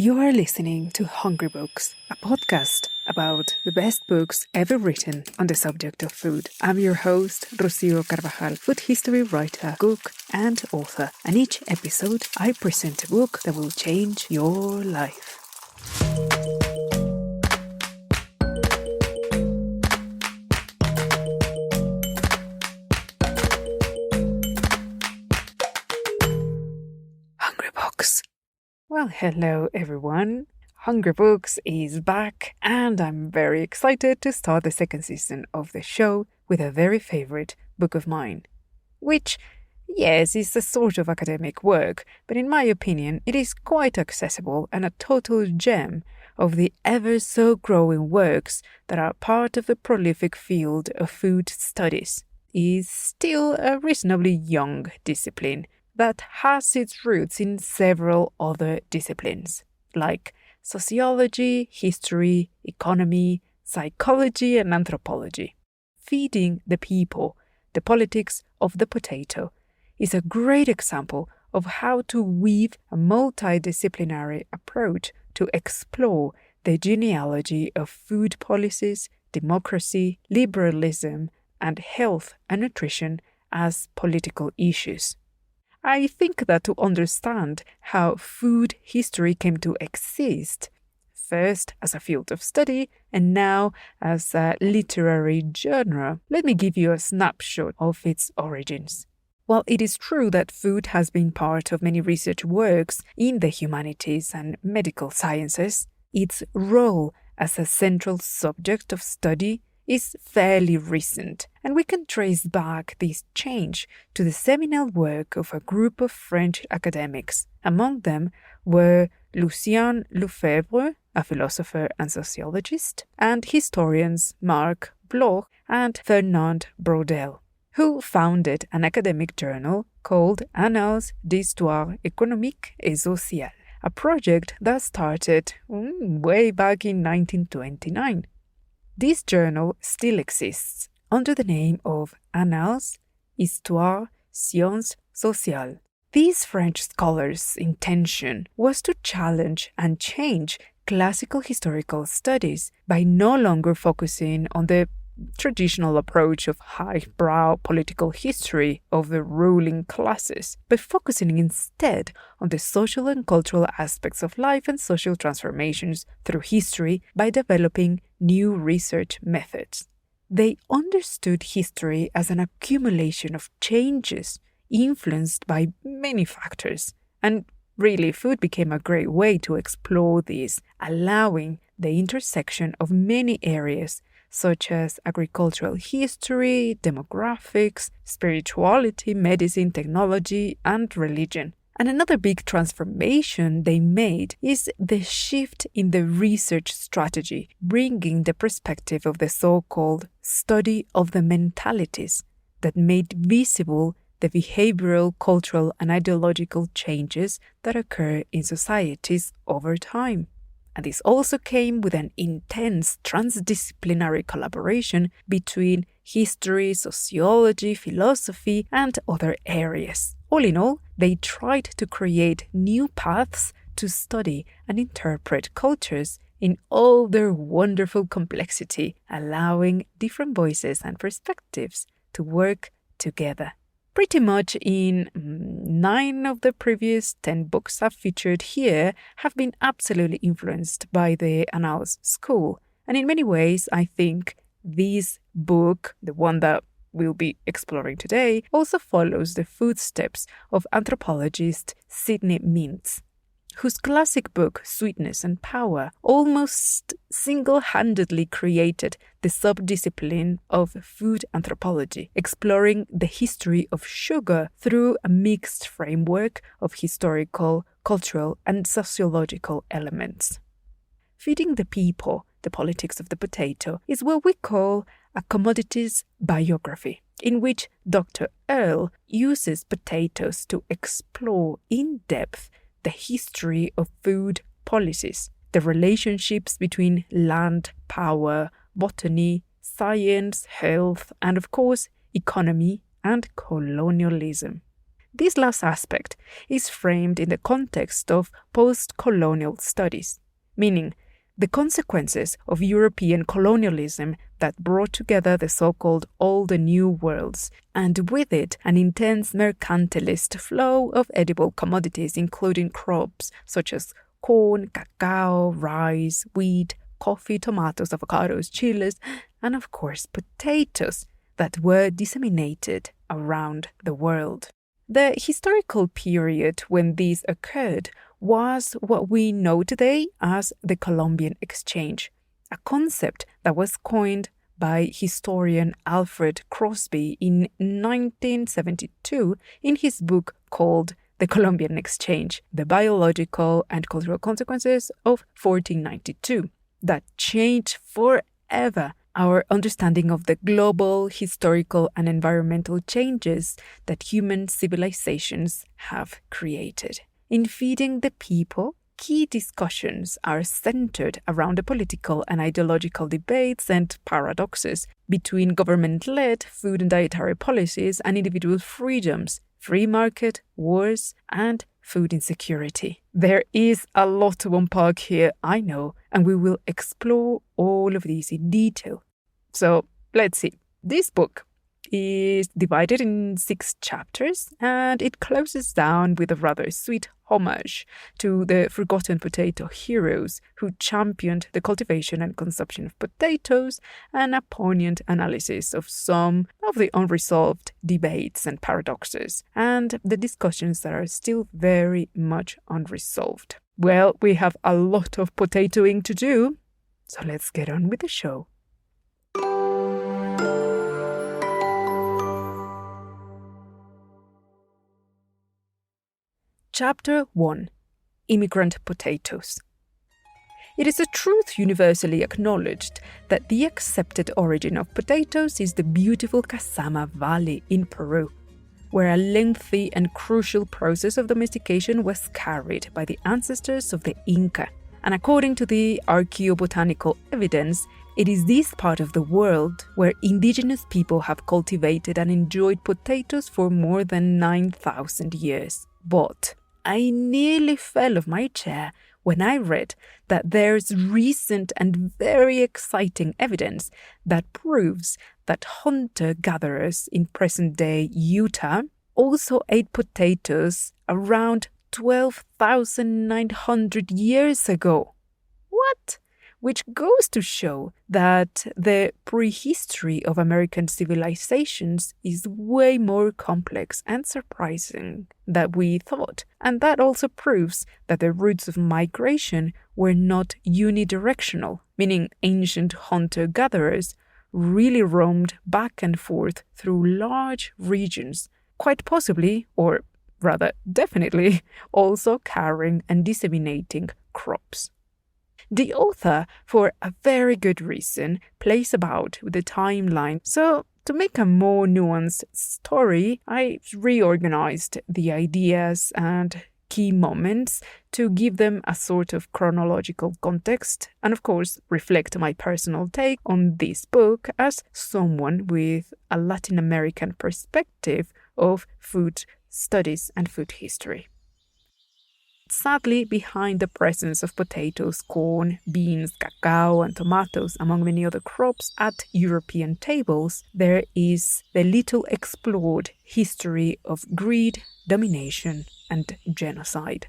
You are listening to Hungry Books, a podcast about the best books ever written on the subject of food. I'm your host, Rocio Carvajal, food history writer, cook, and author. And each episode, I present a book that will change your life. Hungry Books. Well, hello everyone. Hungry Books is back, and I'm very excited to start the second season of the show with a very favorite book of mine, which, yes, is a sort of academic work, but in my opinion, it is quite accessible and a total gem of the ever so growing works that are part of the prolific field of food studies. It is still a reasonably young discipline that has its roots in several other disciplines, like sociology, history, economy, psychology, and anthropology. Feeding the People, the Politics of the Potato, is a great example of how to weave a multidisciplinary approach to explore the genealogy of food policies, democracy, liberalism, and health and nutrition as political issues. I think that to understand how food history came to exist, first as a field of study and now as a literary genre, let me give you a snapshot of its origins. While it is true that food has been part of many research works in the humanities and medical sciences, its role as a central subject of study is fairly recent, and we can trace back this change to the seminal work of a group of French academics. Among them were Lucien Lefebvre, a philosopher and sociologist, and historians Marc Bloch and Fernand Braudel, who founded an academic journal called Annales d'Histoire économique et sociale, a project that started way back in 1929. This journal still exists under the name of Annales, Histoire, Sciences Sociales. These French scholars' intention was to challenge and change classical historical studies by no longer focusing on the traditional approach of highbrow political history of the ruling classes, but focusing instead on the social and cultural aspects of life and social transformations through history by developing new research methods. They understood history as an accumulation of changes influenced by many factors, and really food became a great way to explore these, allowing the intersection of many areas such as agricultural history, demographics, spirituality, medicine, technology, and religion. And another big transformation they made is the shift in the research strategy, bringing the perspective of the so-called study of the mentalities that made visible the behavioral, cultural, and ideological changes that occur in societies over time. And this also came with an intense transdisciplinary collaboration between history, sociology, philosophy, and other areas. All in all, they tried to create new paths to study and interpret cultures in all their wonderful complexity, allowing different voices and perspectives to work together. Pretty much in 9 of the previous 10 books I've featured here have been absolutely influenced by the Annales school. And in many ways, I think this book, the one that we'll be exploring today, also follows the footsteps of anthropologist Sidney Mintz, whose classic book, Sweetness and Power, almost single-handedly created the subdiscipline of food anthropology, exploring the history of sugar through a mixed framework of historical, cultural, and sociological elements. Feeding the People, the Politics of the Potato, is what we call a commodities biography, in which Dr. Earle uses potatoes to explore in depth the history of food policies, the relationships between land, power, botany, science, health, and of course, economy and colonialism. This last aspect is framed in the context of post-colonial studies, meaning the consequences of European colonialism that brought together the so-called Old and New Worlds, and with it an intense mercantilist flow of edible commodities, including crops such as corn, cacao, rice, wheat, coffee, tomatoes, avocados, chilies, and of course potatoes that were disseminated around the world. The historical period when this occurred was what we know today as the Columbian Exchange, a concept that was coined by historian Alfred Crosby in 1972 in his book called The Columbian Exchange, The Biological and Cultural Consequences of 1492, that changed forever our understanding of the global, historical, and environmental changes that human civilizations have created. In Feeding the People, key discussions are centered around the political and ideological debates and paradoxes between government-led food and dietary policies and individual freedoms, free market, wars, and food insecurity. There is a lot to unpack here, I know, and we will explore all of these in detail. So let's see. This book is divided in 6 chapters, and it closes down with a rather sweet homage to the forgotten potato heroes who championed the cultivation and consumption of potatoes, and a poignant analysis of some of the unresolved debates and paradoxes, and the discussions that are still very much unresolved. Well, we have a lot of potatoing to do, so let's get on with the show. Chapter 1. Immigrant Potatoes. It is a truth universally acknowledged that the accepted origin of potatoes is the beautiful Casama Valley in Peru, where a lengthy and crucial process of domestication was carried by the ancestors of the Inca. And according to the archaeobotanical evidence, it is this part of the world where indigenous people have cultivated and enjoyed potatoes for more than 9,000 years. But I nearly fell off my chair when I read that there's recent and very exciting evidence that proves that hunter-gatherers in present-day Utah also ate potatoes around 12,900 years ago. What? Which goes to show that the prehistory of American civilizations is way more complex and surprising than we thought. And that also proves that the routes of migration were not unidirectional, meaning ancient hunter-gatherers really roamed back and forth through large regions, quite possibly, or rather definitely, also carrying and disseminating crops. The author, for a very good reason, plays about with the timeline. So, to make a more nuanced story, I reorganized the ideas and key moments to give them a sort of chronological context and, of course, reflect my personal take on this book as someone with a Latin American perspective of food studies and food history. Sadly, behind the presence of potatoes, corn, beans, cacao, and tomatoes, among many other crops, at European tables, there is the little explored history of greed, domination, and genocide.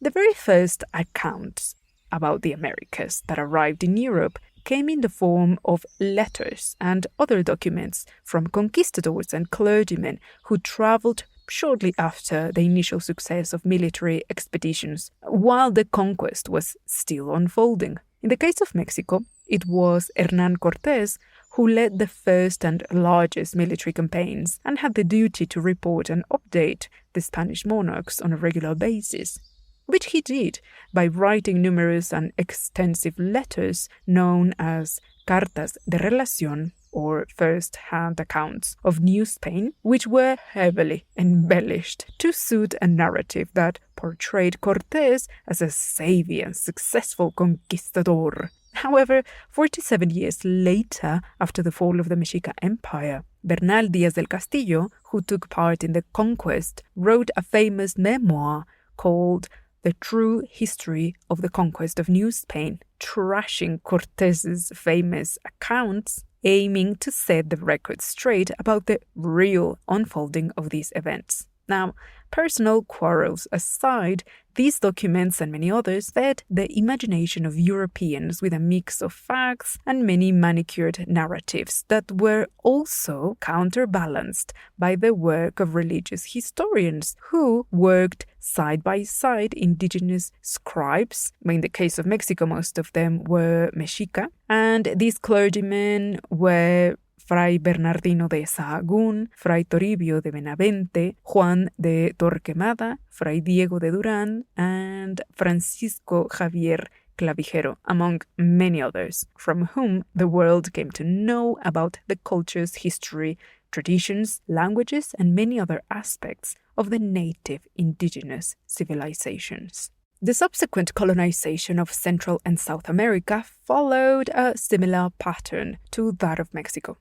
The very first accounts about the Americas that arrived in Europe came in the form of letters and other documents from conquistadors and clergymen who traveled shortly after the initial success of military expeditions, while the conquest was still unfolding. In the case of Mexico, it was Hernán Cortés who led the first and largest military campaigns and had the duty to report and update the Spanish monarchs on a regular basis, which he did by writing numerous and extensive letters known as cartas de relación, or first-hand accounts of New Spain, which were heavily embellished to suit a narrative that portrayed Cortés as a savvy and successful conquistador, However, 47 years later, after the fall of the Mexica Empire, Bernal Díaz del Castillo, who took part in the conquest, wrote a famous memoir called The True History of the Conquest of New Spain, trashing Cortés's famous accounts, aiming to set the record straight about the real unfolding of these events. Now, personal quarrels aside, these documents and many others fed the imagination of Europeans with a mix of facts and many manicured narratives that were also counterbalanced by the work of religious historians who worked side by side indigenous scribes. In the case of Mexico, most of them were Mexica, and these clergymen were Fray Bernardino de Sahagún, Fray Toribio de Benavente, Juan de Torquemada, Fray Diego de Durán, and Francisco Javier Clavijero, among many others, from whom the world came to know about the cultures, history, traditions, languages, and many other aspects of the native indigenous civilizations. The subsequent colonization of Central and South America followed a similar pattern to that of Mexico.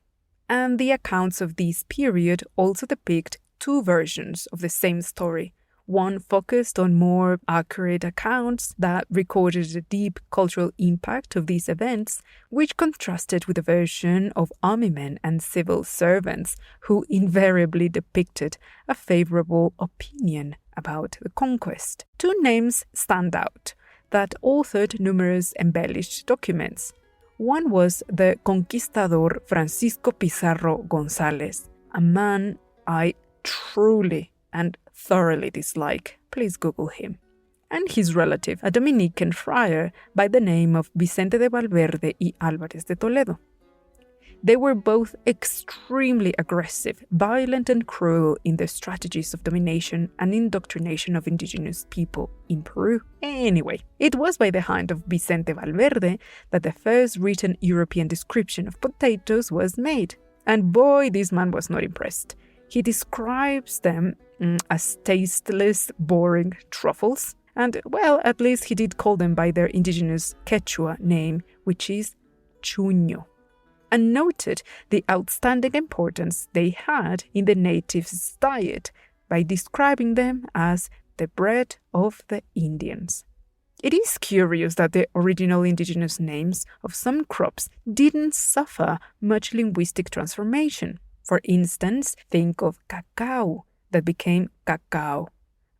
And the accounts of this period also depict two versions of the same story. One focused on more accurate accounts that recorded the deep cultural impact of these events, which contrasted with the version of army men and civil servants who invariably depicted a favorable opinion about the conquest. Two names stand out that authored numerous embellished documents. One was the conquistador Francisco Pizarro González, a man I truly and thoroughly dislike. Please Google him. And his relative, a Dominican friar by the name of Vicente de Valverde y Álvarez de Toledo. They were both extremely aggressive, violent, and cruel in their strategies of domination and indoctrination of indigenous people in Peru. Anyway, it was by the hand of Vicente Valverde that the first written European description of potatoes was made. And boy, this man was not impressed. He describes them as tasteless, boring truffles. And, well, at least he did call them by their indigenous Quechua name, which is chuño, and noted the outstanding importance they had in the natives' diet by describing them as the bread of the Indians. It is curious that the original indigenous names of some crops didn't suffer much linguistic transformation. For instance, think of cacao, that became cacao.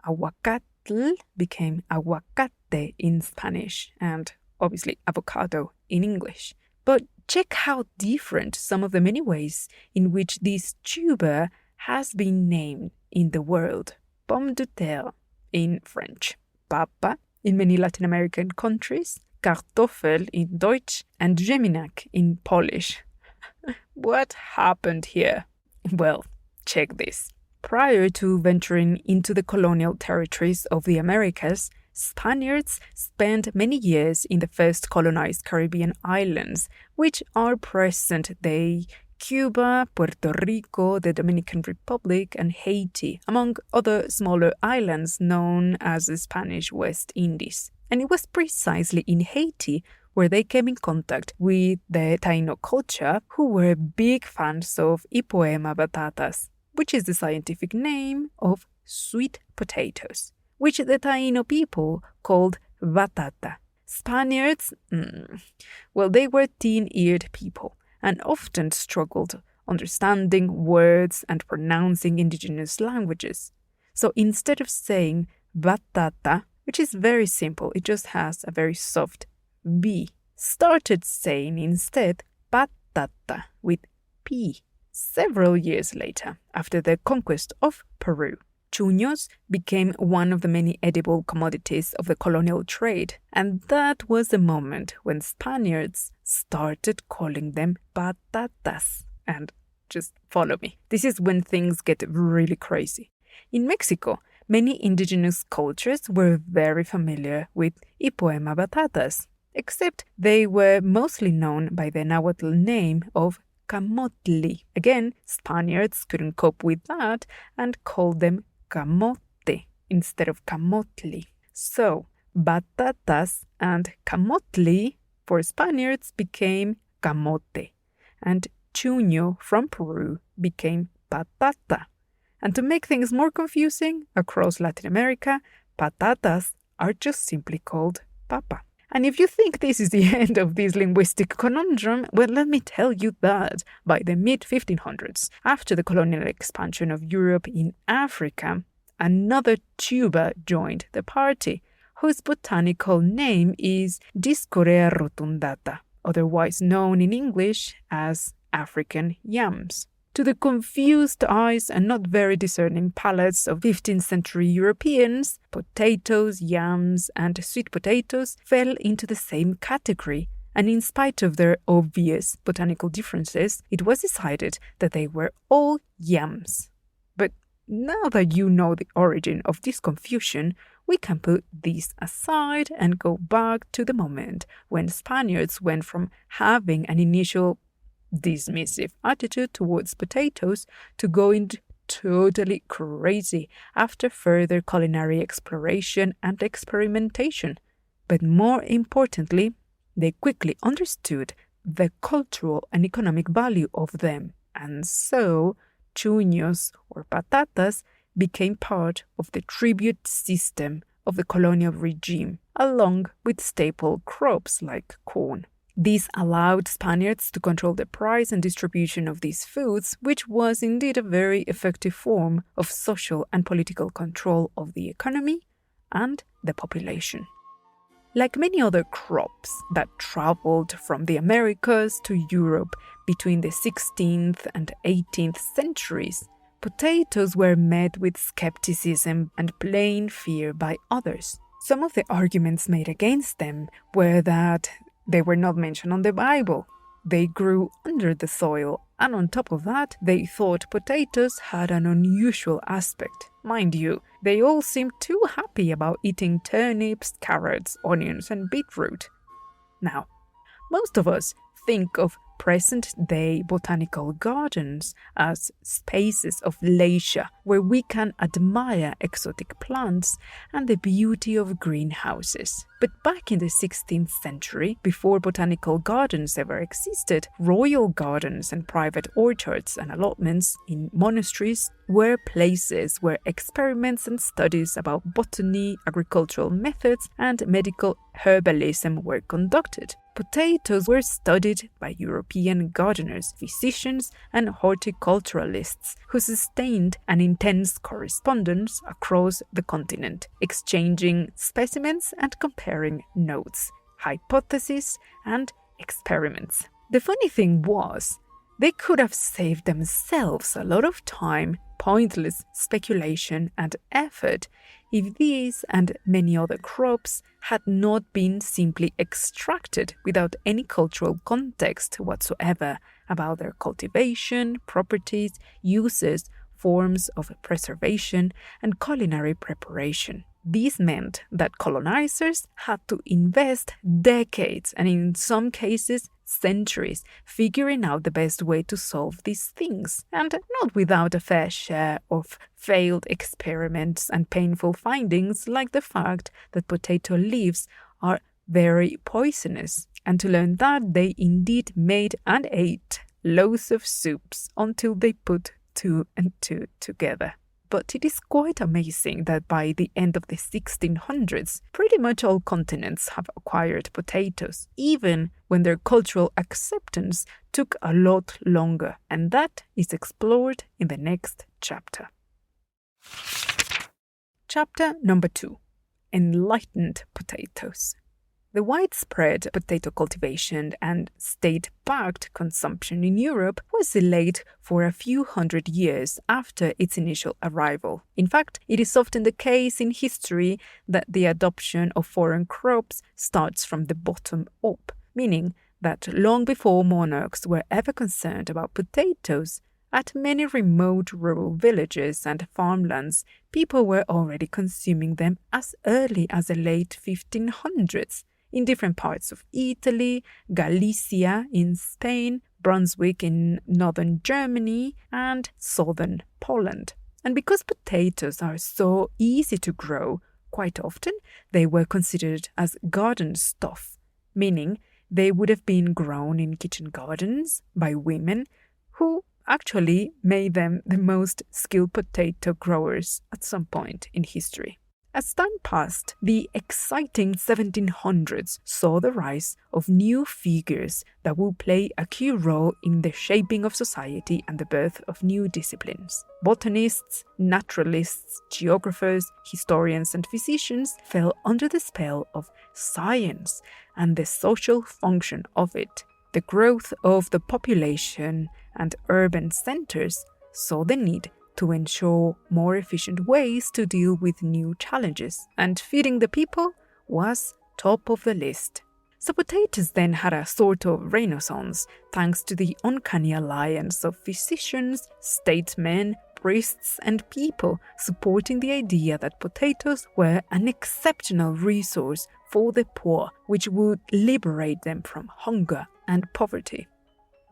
Aguacatl became aguacate in Spanish, and obviously avocado in English. But check how different some of the many ways in which this tuber has been named in the world. Pomme de terre in French, papa in many Latin American countries, Kartoffel in Deutsch, and Jeminak in Polish. What happened here? Well, check this. Prior to venturing into the colonial territories of the Americas, Spaniards spent many years in the first colonized Caribbean islands, which are present-day Cuba, Puerto Rico, the Dominican Republic, and Haiti, among other smaller islands known as the Spanish West Indies. And it was precisely in Haiti where they came in contact with the Taino culture, who were big fans of Ipoema batatas, which is the scientific name of sweet potatoes, which the Taino people called batata. Spaniards, well, they were thin-eared people and often struggled understanding words and pronouncing indigenous languages. So instead of saying batata, which is very simple, it just has a very soft B, started saying instead patata with P. Several years later, after the conquest of Peru, chuños became one of the many edible commodities of the colonial trade, and that was the moment when Spaniards started calling them patatas. And just follow me. This is when things get really crazy. In Mexico, many indigenous cultures were very familiar with Ipoema batatas, except they were mostly known by the Nahuatl name of camotli. Again, Spaniards couldn't cope with that and called them camote instead of camotli. So, batatas and camotli for Spaniards became camote, and chuño from Peru became patata. And to make things more confusing, across Latin America, patatas are just simply called papa. And if you think this is the end of this linguistic conundrum, well, let me tell you that by the mid-1500s, after the colonial expansion of Europe in Africa, another tuber joined the party, whose botanical name is Discorea rotundata, otherwise known in English as African yams. To the confused eyes and not very discerning palates of 15th century Europeans, potatoes, yams, and sweet potatoes fell into the same category, and in spite of their obvious botanical differences, it was decided that they were all yams. But now that you know the origin of this confusion, we can put this aside and go back to the moment when Spaniards went from having an initial dismissive attitude towards potatoes to going totally crazy after further culinary exploration and experimentation. But more importantly, they quickly understood the cultural and economic value of them, and so chuños or patatas became part of the tribute system of the colonial regime, along with staple crops like corn. This allowed Spaniards to control the price and distribution of these foods, which was indeed a very effective form of social and political control of the economy and the population. Like many other crops that traveled from the Americas to Europe between the 16th and 18th centuries, potatoes were met with skepticism and plain fear by others. Some of the arguments made against them were that they were not mentioned on the Bible, they grew under the soil, and on top of that, they thought potatoes had an unusual aspect. Mind you, they all seemed too happy about eating turnips, carrots, onions, and beetroot. Now, most of us think of present-day botanical gardens as spaces of leisure where we can admire exotic plants and the beauty of greenhouses. But back in the 16th century, before botanical gardens ever existed, royal gardens and private orchards and allotments in monasteries were places where experiments and studies about botany, agricultural methods, and medical herbalism were conducted. Potatoes were studied by European gardeners, physicians, and horticulturalists who sustained an intense correspondence across the continent, exchanging specimens and comparing notes, hypotheses, and experiments. The funny thing was, they could have saved themselves a lot of time, pointless speculation, and effort if these and many other crops had not been simply extracted without any cultural context whatsoever about their cultivation, properties, uses, forms of preservation, and culinary preparation. This meant that colonizers had to invest decades and in some cases centuries figuring out the best way to solve these things, and not without a fair share of failed experiments and painful findings like the fact that potato leaves are very poisonous, and to learn that they indeed made and ate loads of soups until they put two and two together. But it is quite amazing that by the end of the 1600s, pretty much all continents have acquired potatoes, even when their cultural acceptance took a lot longer, and that is explored in the next chapter. Chapter number 2: Enlightened potatoes. The widespread potato cultivation and state-backed consumption in Europe was delayed for a few hundred years after its initial arrival. In fact, it is often the case in history that the adoption of foreign crops starts from the bottom up, meaning that long before monarchs were ever concerned about potatoes, at many remote rural villages and farmlands, people were already consuming them as early as the late 1500s. In different parts of Italy, Galicia in Spain, Brunswick in northern Germany, and southern Poland. And because potatoes are so easy to grow, quite often they were considered as garden stuff, meaning they would have been grown in kitchen gardens by women who actually made them the most skilled potato growers at some point in history. As time passed, the exciting 1700s saw the rise of new figures that would play a key role in the shaping of society and the birth of new disciplines. Botanists, naturalists, geographers, historians, and physicians fell under the spell of science and the social function of it. The growth of the population and urban centers saw the need to ensure more efficient ways to deal with new challenges, and feeding the people was top of the list. So potatoes then had a sort of renaissance thanks to the uncanny alliance of physicians, statesmen, priests, and people supporting the idea that potatoes were an exceptional resource for the poor, which would liberate them from hunger and poverty.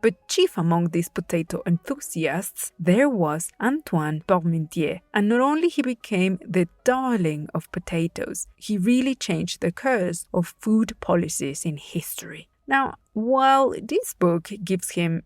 But chief among these potato enthusiasts, there was Antoine Parmentier, and not only he became the darling of potatoes, he really changed the course of food policies in history. Now, while this book gives him,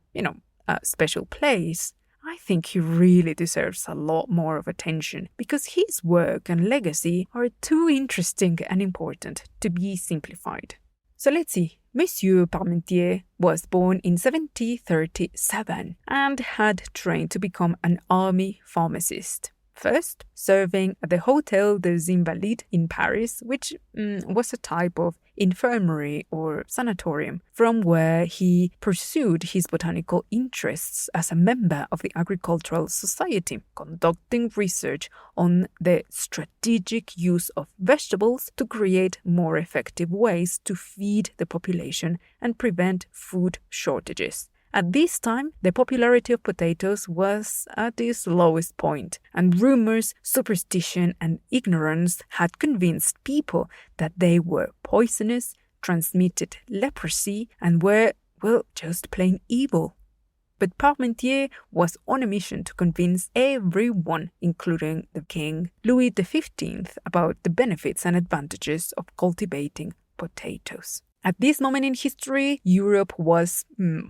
a special place, I think he really deserves a lot more of attention because his work and legacy are too interesting and important to be simplified. So let's see. Monsieur Parmentier was born in 1737 and had trained to become an army pharmacist. First, serving at the Hôtel des Invalides in Paris, which was a type of infirmary or sanatorium, from where he pursued his botanical interests as a member of the Agricultural Society, conducting research on the strategic use of vegetables to create more effective ways to feed the population and prevent food shortages. At this time, the popularity of potatoes was at its lowest point, and rumors, superstition, and ignorance had convinced people that they were poisonous, transmitted leprosy, and were, just plain evil. But Parmentier was on a mission to convince everyone, including the King Louis XV, about the benefits and advantages of cultivating potatoes. At this moment in history, Europe was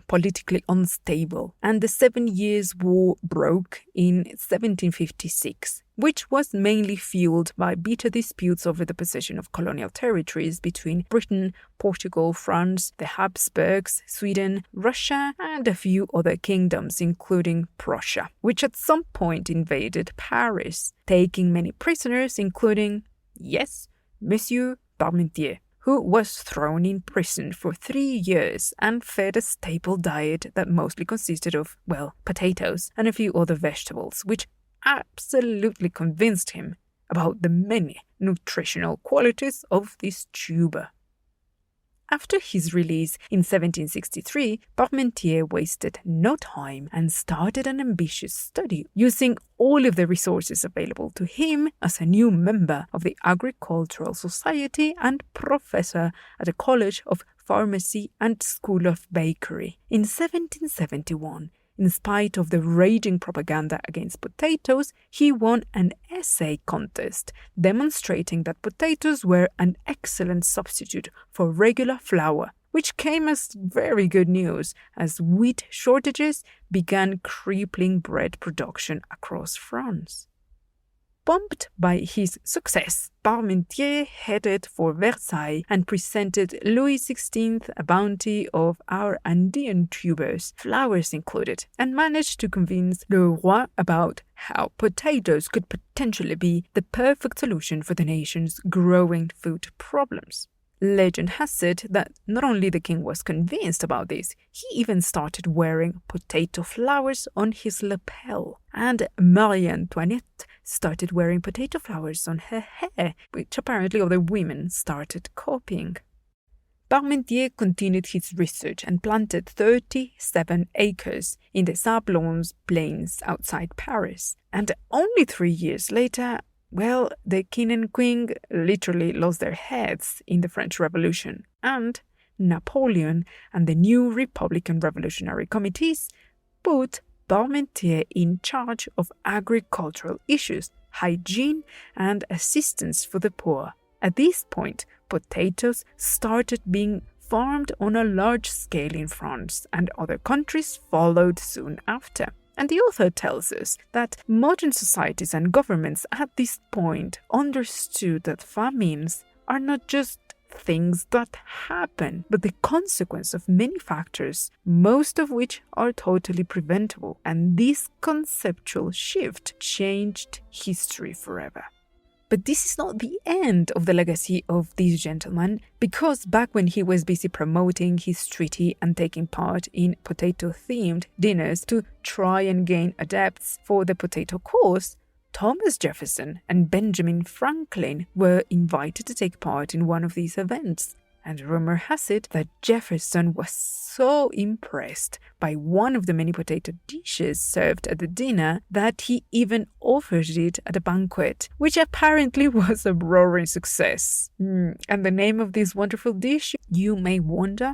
politically unstable, and the 7 Years' War broke in 1756, which was mainly fueled by bitter disputes over the possession of colonial territories between Britain, Portugal, France, the Habsburgs, Sweden, Russia, and a few other kingdoms, including Prussia, which at some point invaded Paris, taking many prisoners, including, Monsieur Parmentier, who was thrown in prison for 3 years and fed a staple diet that mostly consisted of, potatoes and a few other vegetables, which absolutely convinced him about the many nutritional qualities of this tuber. After his release in 1763, Parmentier wasted no time and started an ambitious study, using all of the resources available to him as a new member of the Agricultural Society and professor at the College of Pharmacy and School of Bakery. In 1771, in spite of the raging propaganda against potatoes, he won an essay contest demonstrating that potatoes were an excellent substitute for regular flour, which came as very good news as wheat shortages began crippling bread production across France. Pumped by his success, Parmentier headed for Versailles and presented Louis XVI a bounty of our Andean tubers, flowers included, and managed to convince Le Roi about how potatoes could potentially be the perfect solution for the nation's growing food problems. Legend has it that not only the king was convinced about this, he even started wearing potato flowers on his lapel, and Marie Antoinette started wearing potato flowers on her hair, which apparently other women started copying. Parmentier continued his research and planted 37 acres in the Sablons plains outside Paris, and only 3 years later, the king and queen literally lost their heads in the French Revolution, and Napoleon and the new Republican Revolutionary Committees put Parmentier in charge of agricultural issues, hygiene, and assistance for the poor. At this point, potatoes started being farmed on a large scale in France, and other countries followed soon after. And the author tells us that modern societies and governments at this point understood that famines are not just things that happen, but the consequence of many factors, most of which are totally preventable. And this conceptual shift changed history forever. But this is not the end of the legacy of this gentleman, because back when he was busy promoting his treaty and taking part in potato-themed dinners to try and gain adepts for the potato cause, Thomas Jefferson and Benjamin Franklin were invited to take part in one of these events. And rumor has it that Jefferson was so impressed by one of the many potato dishes served at the dinner that he even offered it at a banquet, which apparently was a roaring success. And the name of this wonderful dish, you may wonder?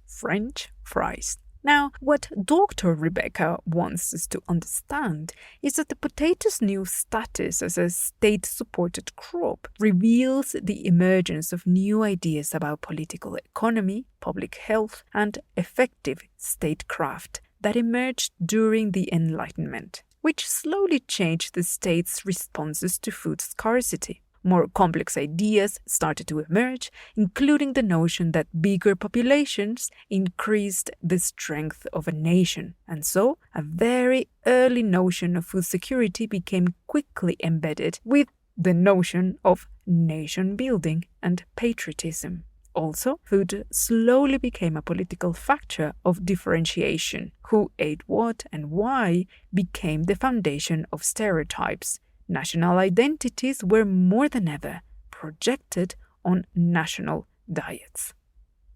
French fries. Now, what Dr. Rebecca wants us to understand is that the potato's new status as a state-supported crop reveals the emergence of new ideas about political economy, public health, and effective statecraft that emerged during the Enlightenment, which slowly changed the state's responses to food scarcity. More complex ideas started to emerge, including the notion that bigger populations increased the strength of a nation. And so, a very early notion of food security became quickly embedded with the notion of nation building and patriotism. Also, food slowly became a political factor of differentiation. Who ate what and why became the foundation of stereotypes. National identities were more than ever projected on national diets.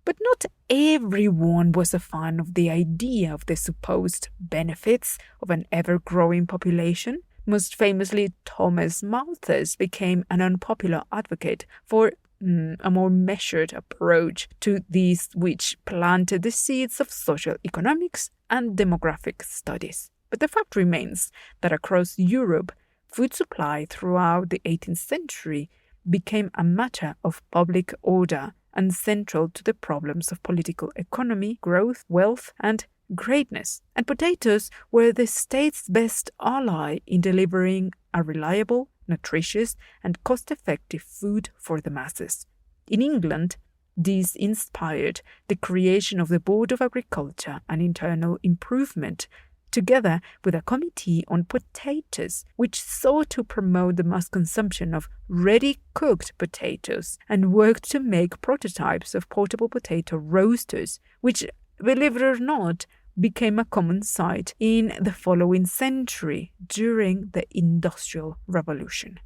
But not everyone was a fan of the idea of the supposed benefits of an ever-growing population. Most famously, Thomas Malthus became an unpopular advocate for a more measured approach to these, which planted the seeds of social economics and demographic studies. But the fact remains that across Europe, food supply throughout the 18th century became a matter of public order and central to the problems of political economy, growth, wealth, and greatness. And potatoes were the state's best ally in delivering a reliable, nutritious, and cost-effective food for the masses. In England, this inspired the creation of the Board of Agriculture and Internal Improvement, together with a committee on potatoes, which sought to promote the mass consumption of ready-cooked potatoes and worked to make prototypes of portable potato roasters, which, believe it or not, became a common sight in the following century during the Industrial Revolution.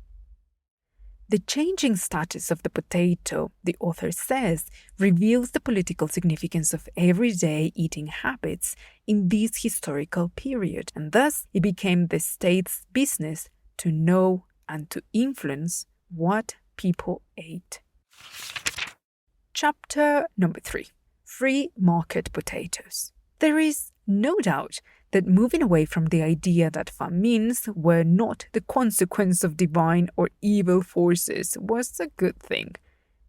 The changing status of the potato, the author says, reveals the political significance of everyday eating habits in this historical period, and thus it became the state's business to know and to influence what people ate. Chapter number 3. Free market potatoes. There is no doubt that moving away from the idea that famines were not the consequence of divine or evil forces was a good thing,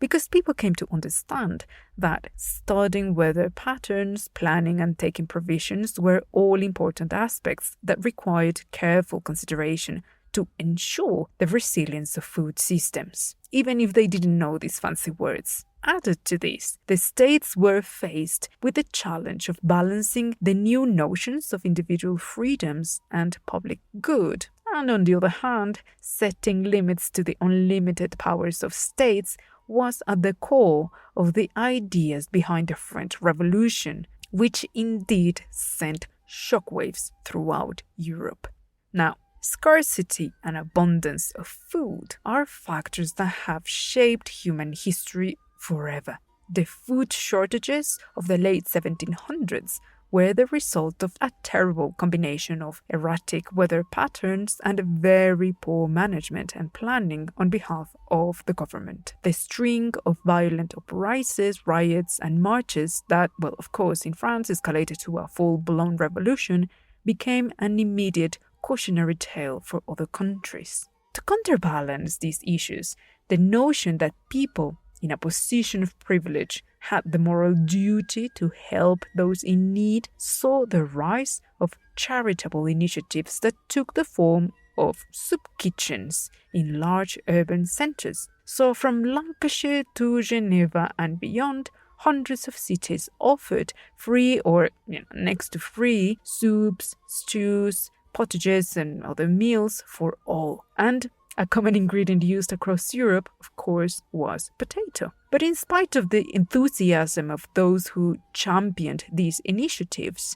because people came to understand that studying weather patterns, planning and taking provisions were all important aspects that required careful consideration to ensure the resilience of food systems, even if they didn't know these fancy words. Added to this, the states were faced with the challenge of balancing the new notions of individual freedoms and public good, and on the other hand, setting limits to the unlimited powers of states was at the core of the ideas behind the French Revolution, which indeed sent shockwaves throughout Europe. Now, scarcity and abundance of food are factors that have shaped human history forever. The food shortages of the late 1700s were the result of a terrible combination of erratic weather patterns and very poor management and planning on behalf of the government. The string of violent uprisings, riots, and marches that, well, of course, in France escalated to a full-blown revolution, became an immediate cautionary tale for other countries. To counterbalance these issues, the notion that people in a position of privilege, had the moral duty to help those in need, saw the rise of charitable initiatives that took the form of soup kitchens in large urban centers. So from Lancashire to Geneva and beyond, hundreds of cities offered free or next to free soups, stews, potages and other meals for all. And a common ingredient used across Europe, of course, was potato. But in spite of the enthusiasm of those who championed these initiatives,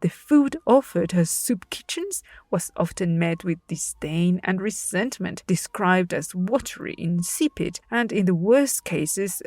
the food offered as soup kitchens was often met with disdain and resentment, described as watery, insipid, and in the worst cases,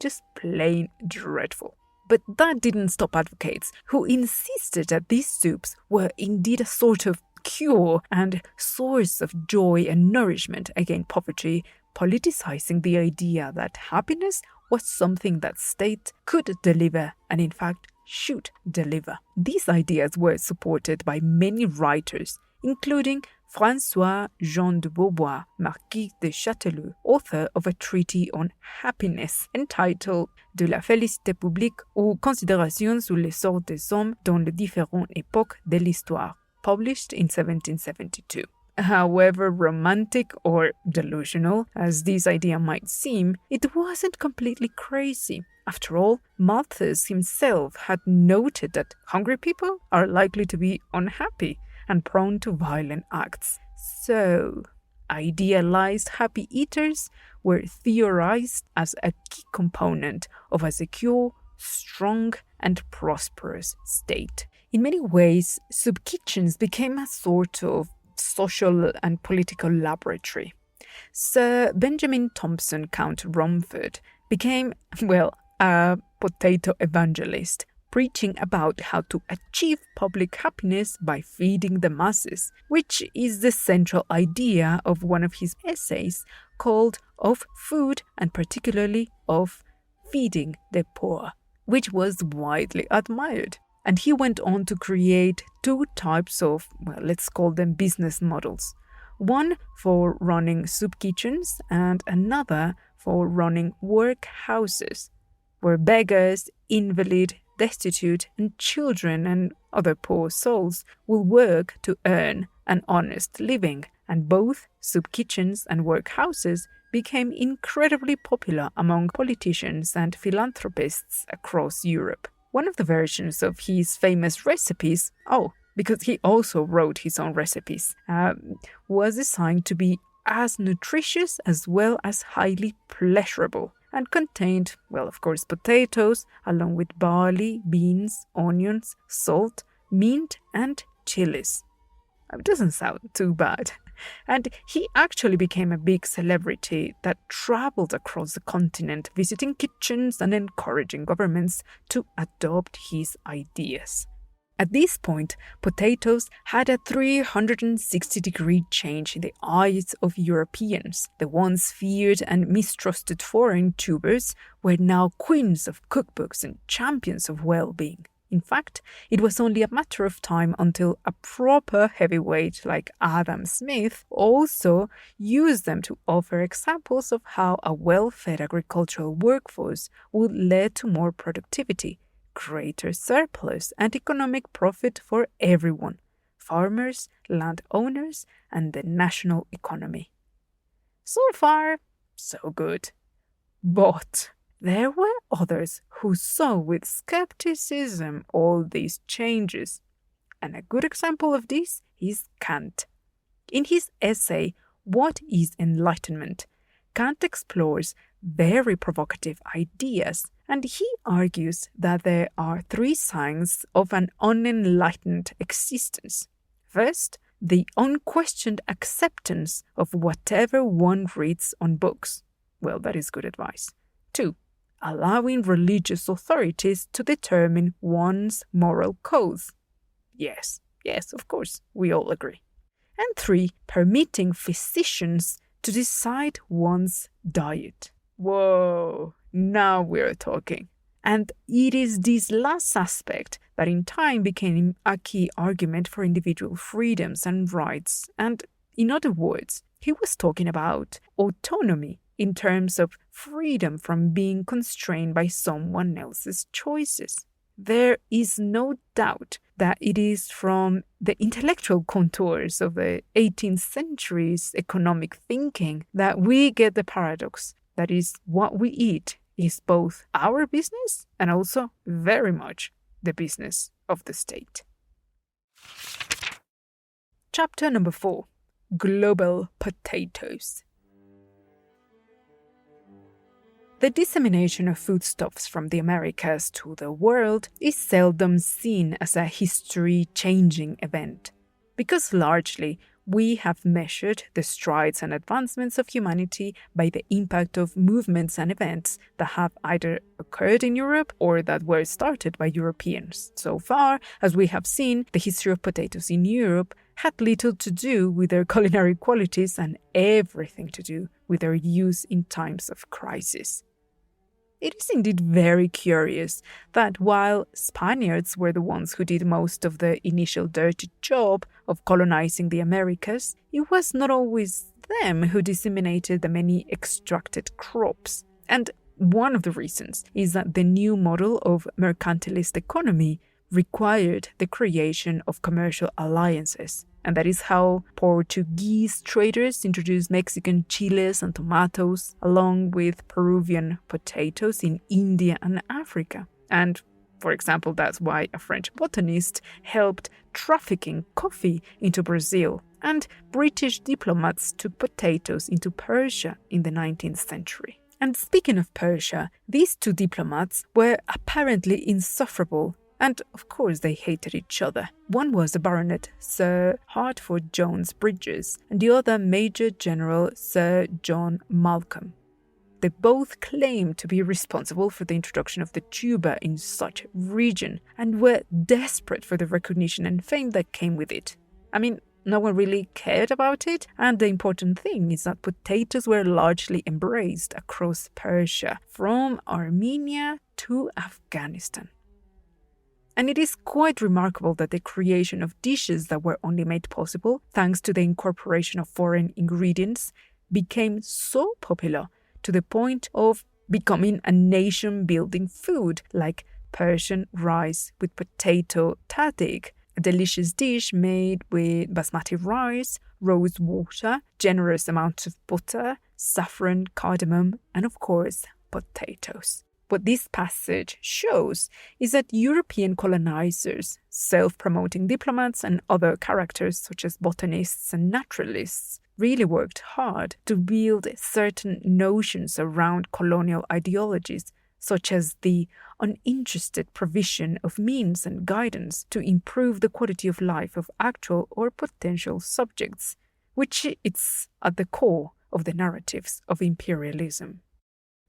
just plain dreadful. But that didn't stop advocates who insisted that these soups were indeed a sort of cure and source of joy and nourishment against poverty, politicizing the idea that happiness was something that state could deliver and in fact should deliver. These ideas were supported by many writers, including François Jean de Beauvoir, Marquis de Châteauroux, author of a treatise on happiness entitled De la félicité publique ou considérations sur le sort des hommes dans les différentes époques de l'histoire, published in 1772. However romantic or delusional as this idea might seem, it wasn't completely crazy. After all, Malthus himself had noted that hungry people are likely to be unhappy and prone to violent acts. So, idealized happy eaters were theorized as a key component of a secure, strong, and prosperous state. In many ways, soup kitchens became a sort of social and political laboratory. Sir Benjamin Thompson, Count Romford, became, a potato evangelist, preaching about how to achieve public happiness by feeding the masses, which is the central idea of one of his essays called Of Food and particularly of Feeding the Poor, which was widely admired. And he went on to create two types of, let's call them business models. One for running soup kitchens and another for running workhouses, where beggars, invalid, destitute, and children and other poor souls will work to earn an honest living. And both soup kitchens and workhouses became incredibly popular among politicians and philanthropists across Europe. One of the versions of his famous recipes, because he also wrote his own recipes, was designed to be as nutritious as well as highly pleasurable and contained, of course, potatoes, along with barley, beans, onions, salt, mint, and chilies. It doesn't sound too bad. And he actually became a big celebrity that traveled across the continent, visiting kitchens and encouraging governments to adopt his ideas. At this point, potatoes had a 360-degree change in the eyes of Europeans. The once feared and mistrusted foreign tubers were now queens of cookbooks and champions of well-being. In fact, it was only a matter of time until a proper heavyweight like Adam Smith also used them to offer examples of how a well-fed agricultural workforce would lead to more productivity, greater surplus, and economic profit for everyone: farmers, landowners, and the national economy. So far, so good. But there were others who saw with skepticism all these changes. And a good example of this is Kant. In his essay, What is Enlightenment?, Kant explores very provocative ideas, and he argues that there are three signs of an unenlightened existence. First, the unquestioned acceptance of whatever one reads on books. That is good advice. 2, allowing religious authorities to determine one's moral codes. Yes, of course, we all agree. And 3, permitting physicians to decide one's diet. Whoa, now we're talking. And it is this last aspect that in time became a key argument for individual freedoms and rights. And in other words, he was talking about autonomy in terms of freedom from being constrained by someone else's choices. There is no doubt that it is from the intellectual contours of the 18th century's economic thinking that we get the paradox that is, what we eat is both our business and also very much the business of the state. Chapter number 4. Global potatoes. The dissemination of foodstuffs from the Americas to the world is seldom seen as a history-changing event, because largely we have measured the strides and advancements of humanity by the impact of movements and events that have either occurred in Europe or that were started by Europeans. So far, as we have seen, the history of potatoes in Europe had little to do with their culinary qualities and everything to do with their use in times of crisis. It is indeed very curious that while Spaniards were the ones who did most of the initial dirty job of colonizing the Americas, it was not always them who disseminated the many extracted crops. And one of the reasons is that the new model of mercantilist economy required the creation of commercial alliances. And that is how Portuguese traders introduced Mexican chiles and tomatoes, along with Peruvian potatoes in India and Africa. And, for example, that's why a French botanist helped trafficking coffee into Brazil, and British diplomats took potatoes into Persia in the 19th century. And speaking of Persia, these two diplomats were apparently insufferable. And, of course, they hated each other. One was the Baronet Sir Hertford Jones Bridges, and the other Major General Sir John Malcolm. They both claimed to be responsible for the introduction of the tuber in such region, and were desperate for the recognition and fame that came with it. I mean, no one really cared about it, and the important thing is that potatoes were largely embraced across Persia, from Armenia to Afghanistan. And it is quite remarkable that the creation of dishes that were only made possible thanks to the incorporation of foreign ingredients became so popular to the point of becoming a nation-building food like Persian rice with potato tahdig, a delicious dish made with basmati rice, rose water, generous amounts of butter, saffron, cardamom, and of course, potatoes. What this passage shows is that European colonizers, self-promoting diplomats and other characters such as botanists and naturalists really worked hard to build certain notions around colonial ideologies, such as the uninterested provision of means and guidance to improve the quality of life of actual or potential subjects, which is at the core of the narratives of imperialism.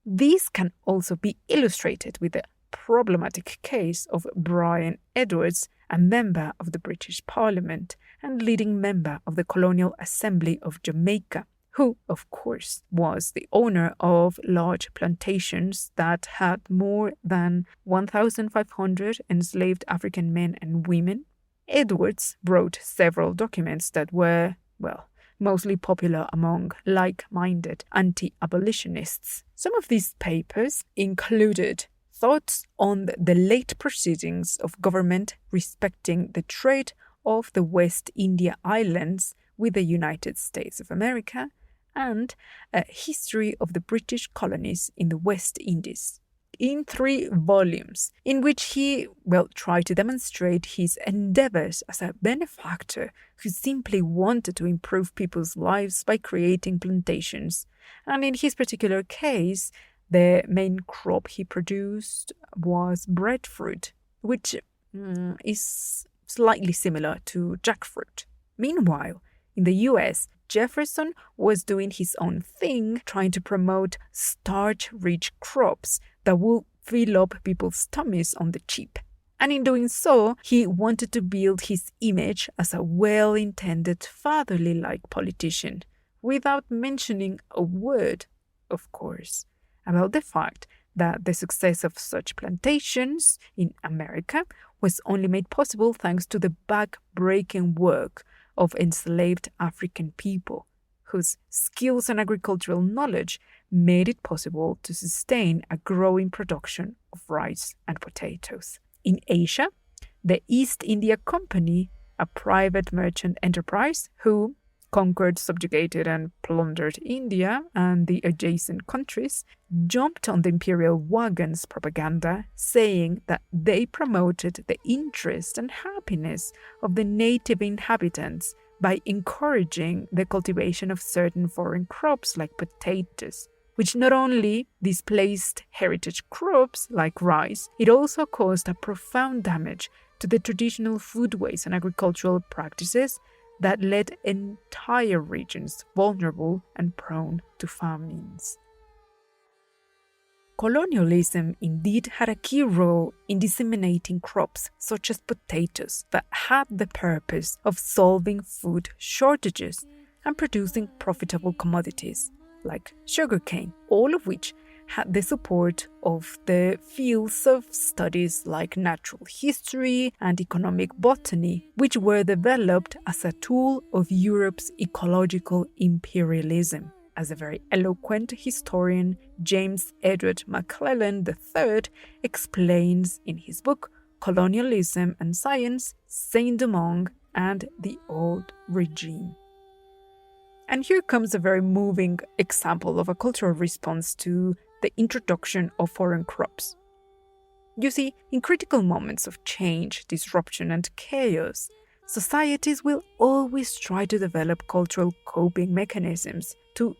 These can also be illustrated with the problematic case of Brian Edwards, a member of the British Parliament and leading member of the Colonial Assembly of Jamaica, who, of course, was the owner of large plantations that had more than 1,500 enslaved African men and women. Edwards wrote several documents that were, mostly popular among like-minded anti-abolitionists. Some of these papers included thoughts on the late proceedings of government respecting the trade of the West India Islands with the United States of America, and a history of the British colonies in the West Indies, in 3 volumes, in which he, tried to demonstrate his endeavors as a benefactor who simply wanted to improve people's lives by creating plantations. And in his particular case, the main crop he produced was breadfruit, which is slightly similar to jackfruit. Meanwhile, in the US, Jefferson was doing his own thing, trying to promote starch-rich crops that will fill up people's tummies on the cheap. And in doing so, he wanted to build his image as a well-intended, fatherly-like politician, without mentioning a word, of course, about the fact that the success of such plantations in America was only made possible thanks to the back-breaking work of enslaved African people, whose skills and agricultural knowledge made it possible to sustain a growing production of rice and potatoes. In Asia, the East India Company, a private merchant enterprise who conquered, subjugated, and plundered India and the adjacent countries, jumped on the imperial wagon's propaganda, saying that they promoted the interest and happiness of the native inhabitants by encouraging the cultivation of certain foreign crops like potatoes, which not only displaced heritage crops like rice, it also caused a profound damage to the traditional foodways and agricultural practices that led entire regions vulnerable and prone to famines. Colonialism indeed had a key role in disseminating crops such as potatoes that had the purpose of solving food shortages and producing profitable commodities like sugarcane, all of which had the support of the fields of studies like natural history and economic botany, which were developed as a tool of Europe's ecological imperialism. As a very eloquent historian, James Edward McClellan III explains in his book Colonialism and Science, Saint-Domingue and the Old Regime. And here comes a very moving example of a cultural response to the introduction of foreign crops. You see, in critical moments of change, disruption, and chaos, societies will always try to develop cultural coping mechanisms to,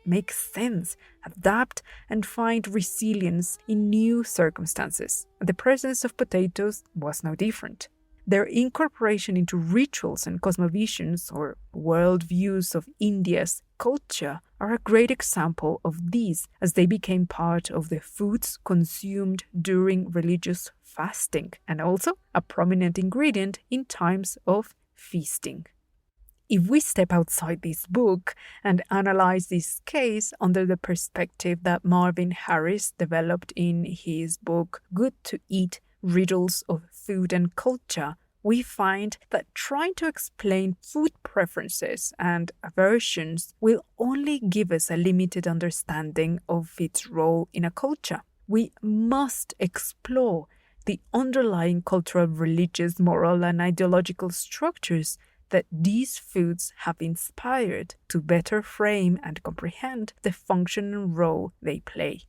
make sense, adapt, and find resilience in new circumstances. The presence of potatoes was no different. Their incorporation into rituals and cosmovisions or worldviews of India's culture are a great example of these, as they became part of the foods consumed during religious fasting and also a prominent ingredient in times of feasting. If we step outside this book and analyze this case under the perspective that Marvin Harris developed in his book Good to Eat: Riddles of Food and Culture, we find that trying to explain food preferences and aversions will only give us a limited understanding of its role in a culture. We must explore the underlying cultural, religious, moral, and ideological structures that these foods have inspired to better frame and comprehend the function and role they play.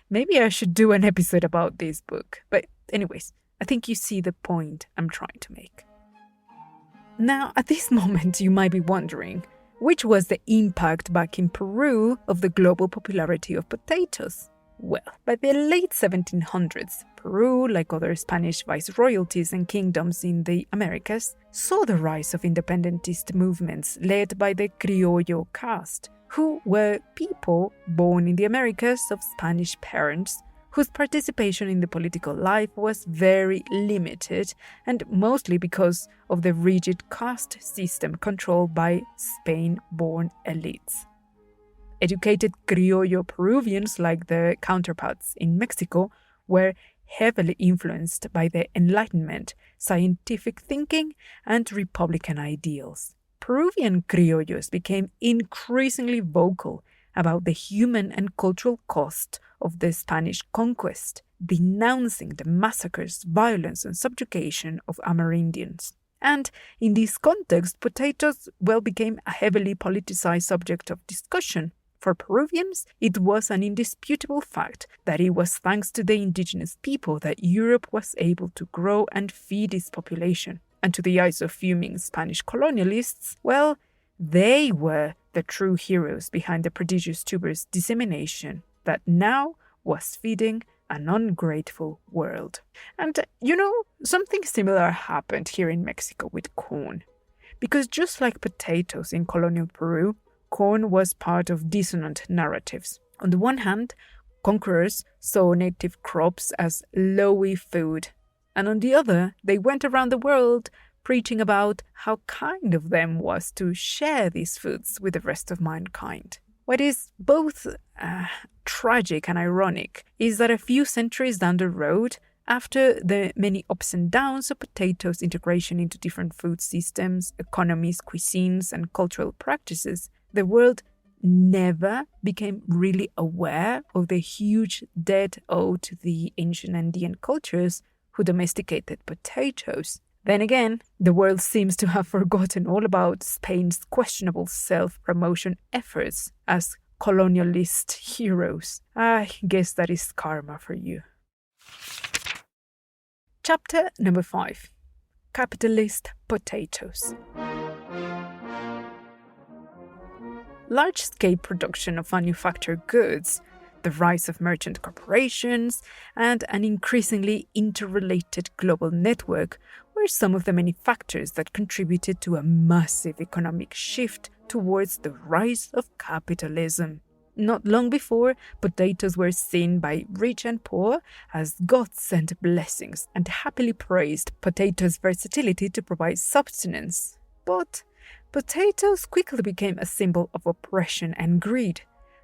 Maybe I should do an episode about this book. But anyways, I think you see the point I'm trying to make. Now, at this moment, you might be wondering, which was the impact back in Peru of the global popularity of potatoes? Well, by the late 1700s, Peru, like other Spanish viceroyalties and kingdoms in the Americas, saw the rise of independentist movements led by the Criollo caste, who were people born in the Americas of Spanish parents whose participation in the political life was very limited, and mostly because of the rigid caste system controlled by Spain-born elites. Educated Criollo Peruvians, like their counterparts in Mexico, were heavily influenced by the Enlightenment, scientific thinking, and republican ideals. Peruvian Criollos became increasingly vocal about the human and cultural cost of the Spanish conquest, denouncing the massacres, violence, and subjugation of Amerindians. And in this context, potatoes became a heavily politicized subject of discussion. For Peruvians, it was an indisputable fact that it was thanks to the indigenous people that Europe was able to grow and feed its population. And to the eyes of fuming Spanish colonialists, they were the true heroes behind the prodigious tuber's dissemination that now was feeding an ungrateful world. And something similar happened here in Mexico with corn. Because just like potatoes in colonial Peru, corn was part of dissonant narratives. On the one hand, conquerors saw native crops as lowy food, and on the other, they went around the world preaching about how kind of them was to share these foods with the rest of mankind. What is both tragic and ironic is that a few centuries down the road, after the many ups and downs of potatoes' integration into different food systems, economies, cuisines, and cultural practices, the world never became really aware of the huge debt owed to the ancient Andean cultures who domesticated potatoes. Then again, the world seems to have forgotten all about Spain's questionable self-promotion efforts as colonialist heroes. I guess that is karma for you. Chapter number 5. Capitalist potatoes. Large-scale production of manufactured goods, the rise of merchant corporations, and an increasingly interrelated global network were some of the many factors that contributed to a massive economic shift towards the rise of capitalism. Not long before, potatoes were seen by rich and poor as God-sent blessings and happily praised potatoes' versatility to provide subsistence. But potatoes quickly became a symbol of oppression and greed,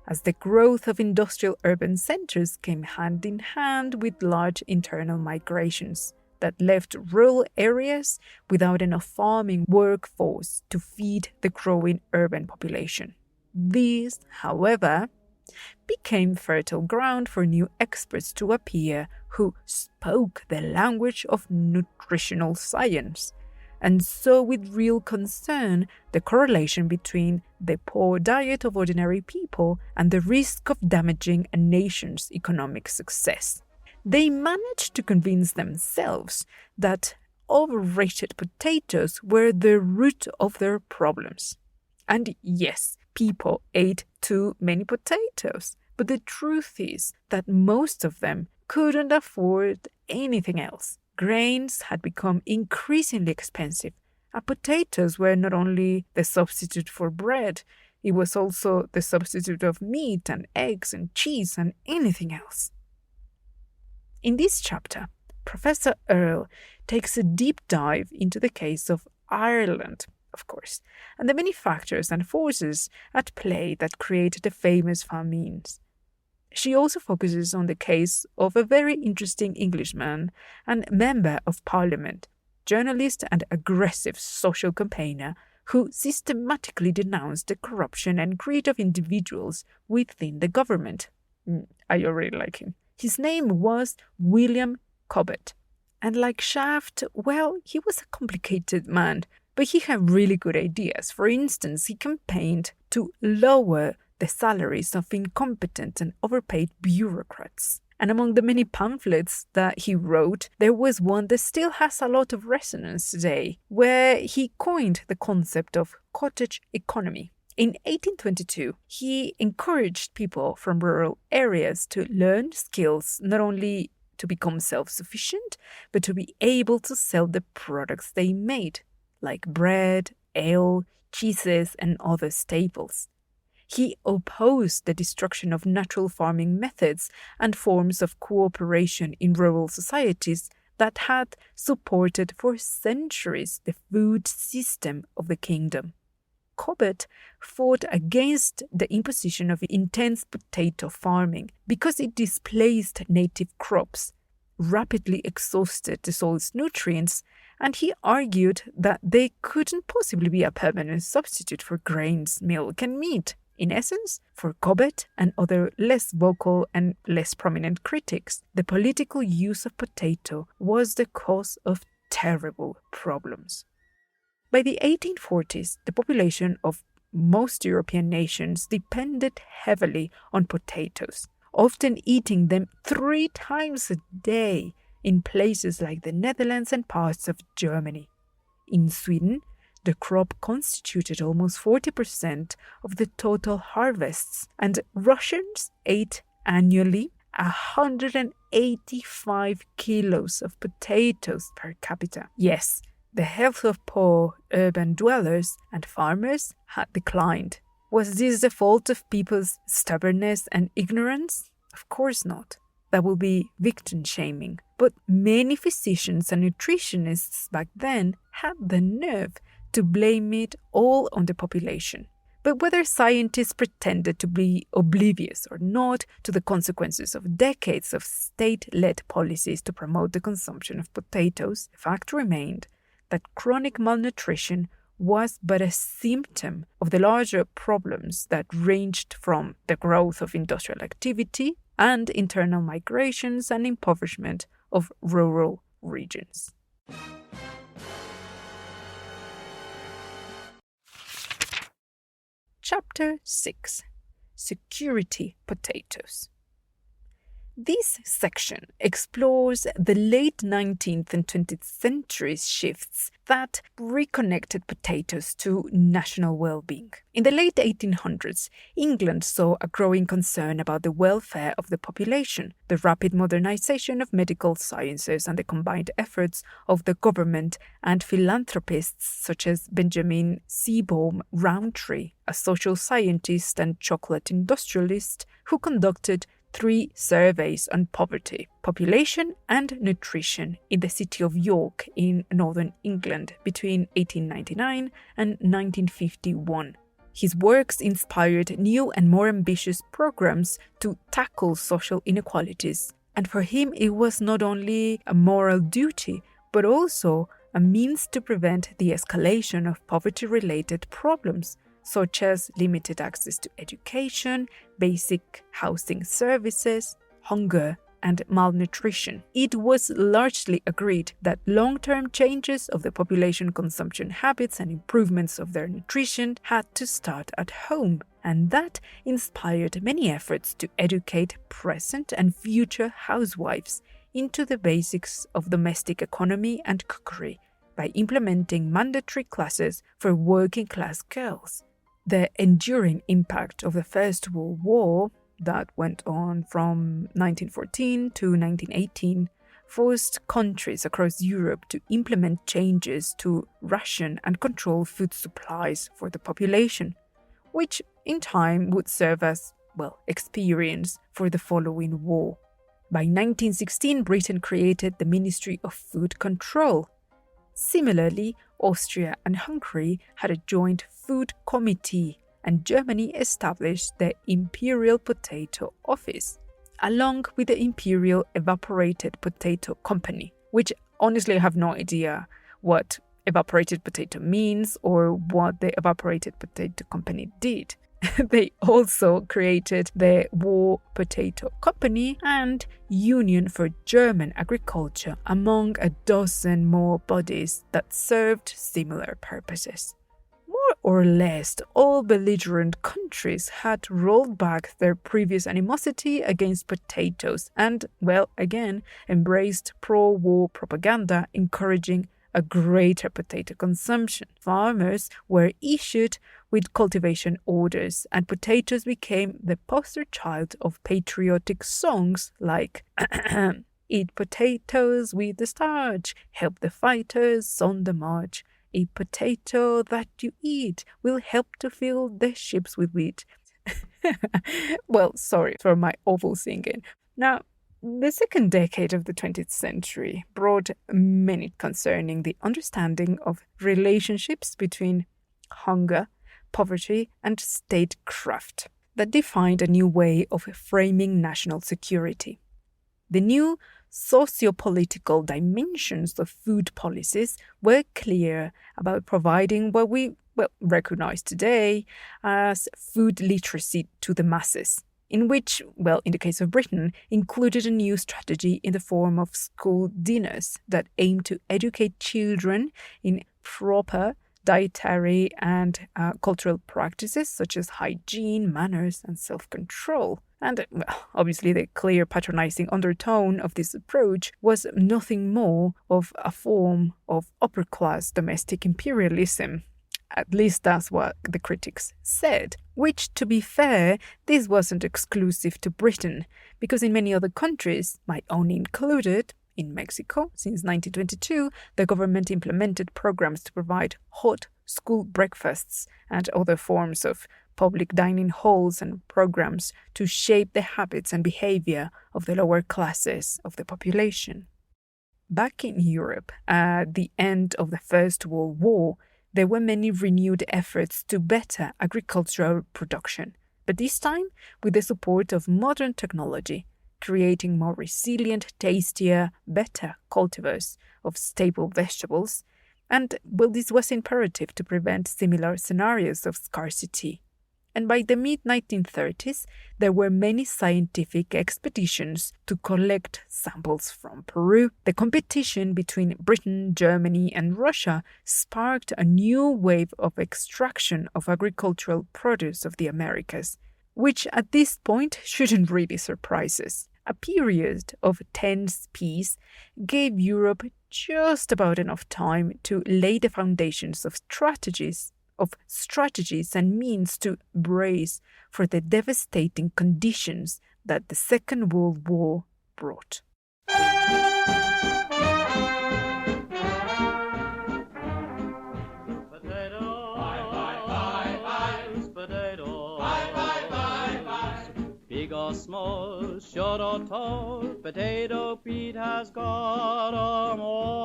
as the growth of industrial urban centers came hand in hand with large internal migrations that left rural areas without enough farming workforce to feed the growing urban population. These, however, became fertile ground for new experts to appear who spoke the language of nutritional science, and saw with real concern the correlation between the poor diet of ordinary people and the risk of damaging a nation's economic success. They managed to convince themselves that overrated potatoes were the root of their problems. And yes, people ate too many potatoes, but the truth is that most of them couldn't afford anything else. Grains had become increasingly expensive, and potatoes were not only the substitute for bread, it was also the substitute of meat and eggs and cheese and anything else. In this chapter, Professor Earle takes a deep dive into the case of Ireland, of course, and the many factors and forces at play that created the famous famines. She also focuses on the case of a very interesting Englishman and member of parliament, journalist and aggressive social campaigner who systematically denounced the corruption and greed of individuals within the government. I already like him. His name was William Cobbett. And like Shaft, well, he was a complicated man, but he had really good ideas. For instance, he campaigned to lower the salaries of incompetent and overpaid bureaucrats. And among the many pamphlets that he wrote, there was one that still has a lot of resonance today, where he coined the concept of cottage economy. In 1822, he encouraged people from rural areas to learn skills not only to become self-sufficient, but to be able to sell the products they made, like bread, ale, cheeses, and other staples. He opposed the destruction of natural farming methods and forms of cooperation in rural societies that had supported for centuries the food system of the kingdom. Cobbett fought against the imposition of intense potato farming because it displaced native crops, rapidly exhausted the soil's nutrients, and he argued that they couldn't possibly be a permanent substitute for grains, milk, and meat. In essence, for Cobbett and other less vocal and less prominent critics, the political use of potato was the cause of terrible problems. By the 1840s, the population of most European nations depended heavily on potatoes, often eating them 3 times a day in places like the Netherlands and parts of Germany. In Sweden, the crop constituted almost 40% of the total harvests, and Russians ate annually 185 kilos of potatoes per capita. Yes, the health of poor urban dwellers and farmers had declined. Was this the fault of people's stubbornness and ignorance? Of course not. That would be victim shaming. But many physicians and nutritionists back then had the nerve to blame it all on the population. But whether scientists pretended to be oblivious or not to the consequences of decades of state-led policies to promote the consumption of potatoes, the fact remained that chronic malnutrition was but a symptom of the larger problems that ranged from the growth of industrial activity and internal migrations and impoverishment of rural regions. Chapter 6: Security Potatoes. This section explores the late 19th and 20th centuries shifts that reconnected potatoes to national well-being. In the late 1800s, England saw a growing concern about the welfare of the population. The rapid modernization of medical sciences and the combined efforts of the government and philanthropists such as Benjamin Seabohm Rowntree, a social scientist and chocolate industrialist who conducted 3 surveys on poverty, population and nutrition in the city of York in northern England between 1899 and 1951. His works inspired new and more ambitious programs to tackle social inequalities, and for him it was not only a moral duty but also a means to prevent the escalation of poverty-related problems such as limited access to education, basic housing services, hunger, and malnutrition. It was largely agreed that long-term changes of the population consumption habits and improvements of their nutrition had to start at home, and that inspired many efforts to educate present and future housewives into the basics of domestic economy and cookery by implementing mandatory classes for working-class girls. The enduring impact of the First World War, that went on from 1914 to 1918, forced countries across Europe to implement changes to ration and control food supplies for the population, which in time would serve as, experience for the following war. By 1916, Britain created the Ministry of Food Control. Similarly, Austria and Hungary had a joint food committee, and Germany established the Imperial Potato Office, along with the Imperial Evaporated Potato Company, which honestly I have no idea what evaporated potato means or what the Evaporated Potato Company did. They also created the War Potato Company and Union for German Agriculture, among a dozen more bodies that served similar purposes. More or less, all belligerent countries had rolled back their previous animosity against potatoes and, again, embraced pro-war propaganda encouraging a greater potato consumption. Farmers were issued with cultivation orders, and potatoes became the poster child of patriotic songs like "Eat potatoes with the starch, help the fighters on the march. Eat potato that you eat will help to fill the ships with wheat." Sorry for my awful singing. Now, the second decade of the 20th century brought many concerning the understanding of relationships between hunger, poverty, and statecraft that defined a new way of framing national security. The new socio-political dimensions of food policies were clear about providing what we recognize today as food literacy to the masses, in which, in the case of Britain, included a new strategy in the form of school dinners that aimed to educate children in proper dietary and cultural practices such as hygiene, manners, and self-control. And obviously the clear patronizing undertone of this approach was nothing more of a form of upper-class domestic imperialism. At least that's what the critics said. Which, to be fair, this wasn't exclusive to Britain, because in many other countries, my own included, in Mexico, since 1922, the government implemented programs to provide hot school breakfasts and other forms of public dining halls and programs to shape the habits and behavior of the lower classes of the population. Back in Europe, at the end of the First World War, there were many renewed efforts to better agricultural production, but this time with the support of modern technology, creating more resilient, tastier, better cultivars of staple vegetables, And, well, this was imperative to prevent similar scenarios of scarcity. And by the mid-1930s, there were many scientific expeditions to collect samples from Peru. The competition between Britain, Germany, and Russia sparked a new wave of extraction of agricultural produce of the Americas, which at this point shouldn't really surprise us. A period of tense peace gave Europe just about enough time to lay the foundations of strategies and means to brace for the devastating conditions that the Second World War brought. Big or small, short or tall, potato Pete has got 'em all.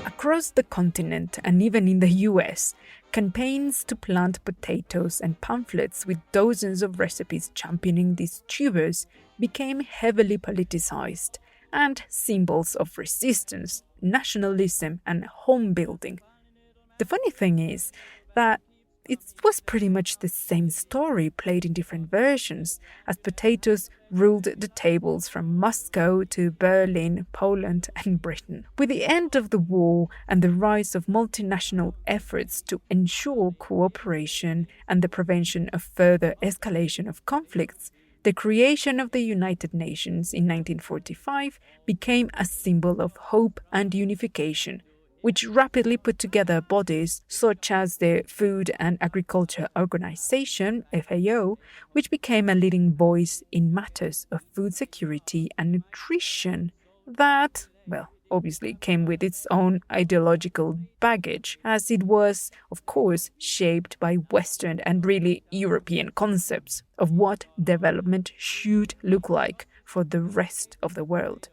Across the continent and even in the US, campaigns to plant potatoes and pamphlets with dozens of recipes championing these tubers became heavily politicized and symbols of resistance, nationalism, and home building. The funny thing is that it was pretty much the same story played in different versions, as potatoes ruled the tables from Moscow to Berlin, Poland, and Britain. With the end of the war and the rise of multinational efforts to ensure cooperation and the prevention of further escalation of conflicts, the creation of the United Nations in 1945 became a symbol of hope and unification, which rapidly put together bodies such as the Food and Agriculture Organization, FAO, which became a leading voice in matters of food security and nutrition that, well, obviously came with its own ideological baggage, as it was, of course, shaped by Western and really European concepts of what development should look like for the rest of the world.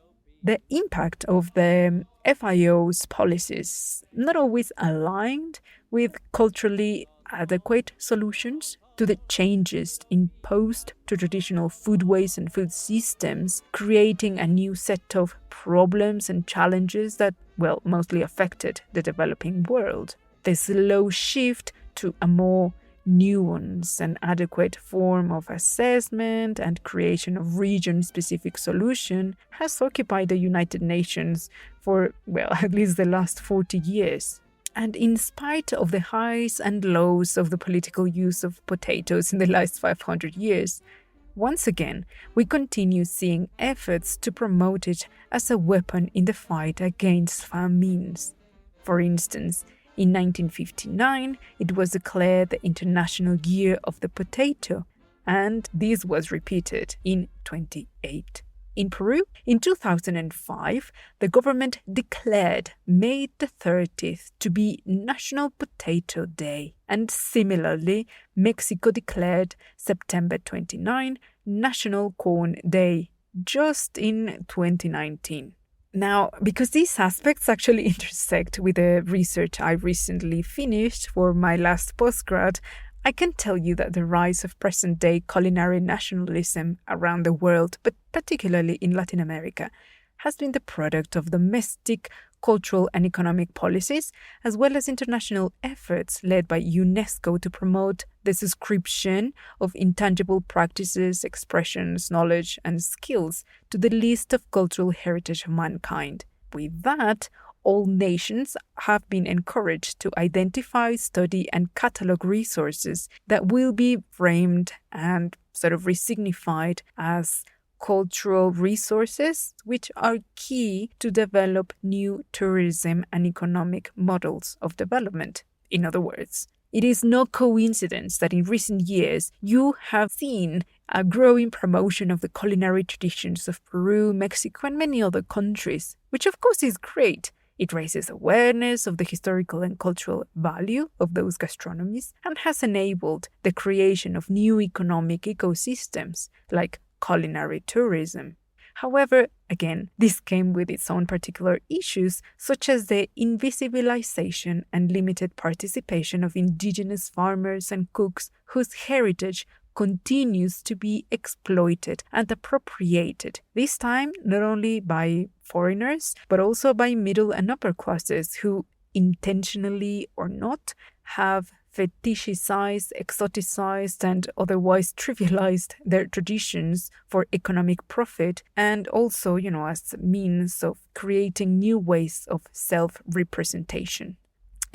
The impact of the FAO's policies not always aligned with culturally adequate solutions to the changes imposed to traditional foodways and food systems, creating a new set of problems and challenges that, well, mostly affected the developing world. The slow shift to a more nuanced and adequate form of assessment and creation of region-specific solution has occupied the United Nations for, well, at least the last 40 years. And in spite of the highs and lows of the political use of potatoes in the last 500 years, once again, we continue seeing efforts to promote it as a weapon in the fight against famines. For instance, in 1959, it was declared the International Year of the Potato, and this was repeated in 1928. In Peru, in 2005, the government declared May the 30th to be National Potato Day, and similarly, Mexico declared September 29 National Corn Day, just in 2019. Now, because these aspects actually intersect with the research I recently finished for my last postgrad, I can tell you that the rise of present-day culinary nationalism around the world, but particularly in Latin America, has been the product of domestic, cultural and economic policies, as well as international efforts led by UNESCO to promote the subscription of intangible practices, expressions, knowledge and skills to the list of cultural heritage of mankind. With that, all nations have been encouraged to identify, study and catalog resources that will be framed and sort of resignified as cultural resources, which are key to develop new tourism and economic models of development. In other words, it is no coincidence that in recent years you have seen a growing promotion of the culinary traditions of Peru, Mexico, and many other countries, which of course is great. It raises awareness of the historical and cultural value of those gastronomies and has enabled the creation of new economic ecosystems like culinary tourism. However, again, this came with its own particular issues, such as the invisibilization and limited participation of indigenous farmers and cooks whose heritage continues to be exploited and appropriated, this time not only by foreigners, but also by middle and upper classes who, intentionally or not, have fetishized, exoticized, and otherwise trivialized their traditions for economic profit, and also, as means of creating new ways of self-representation.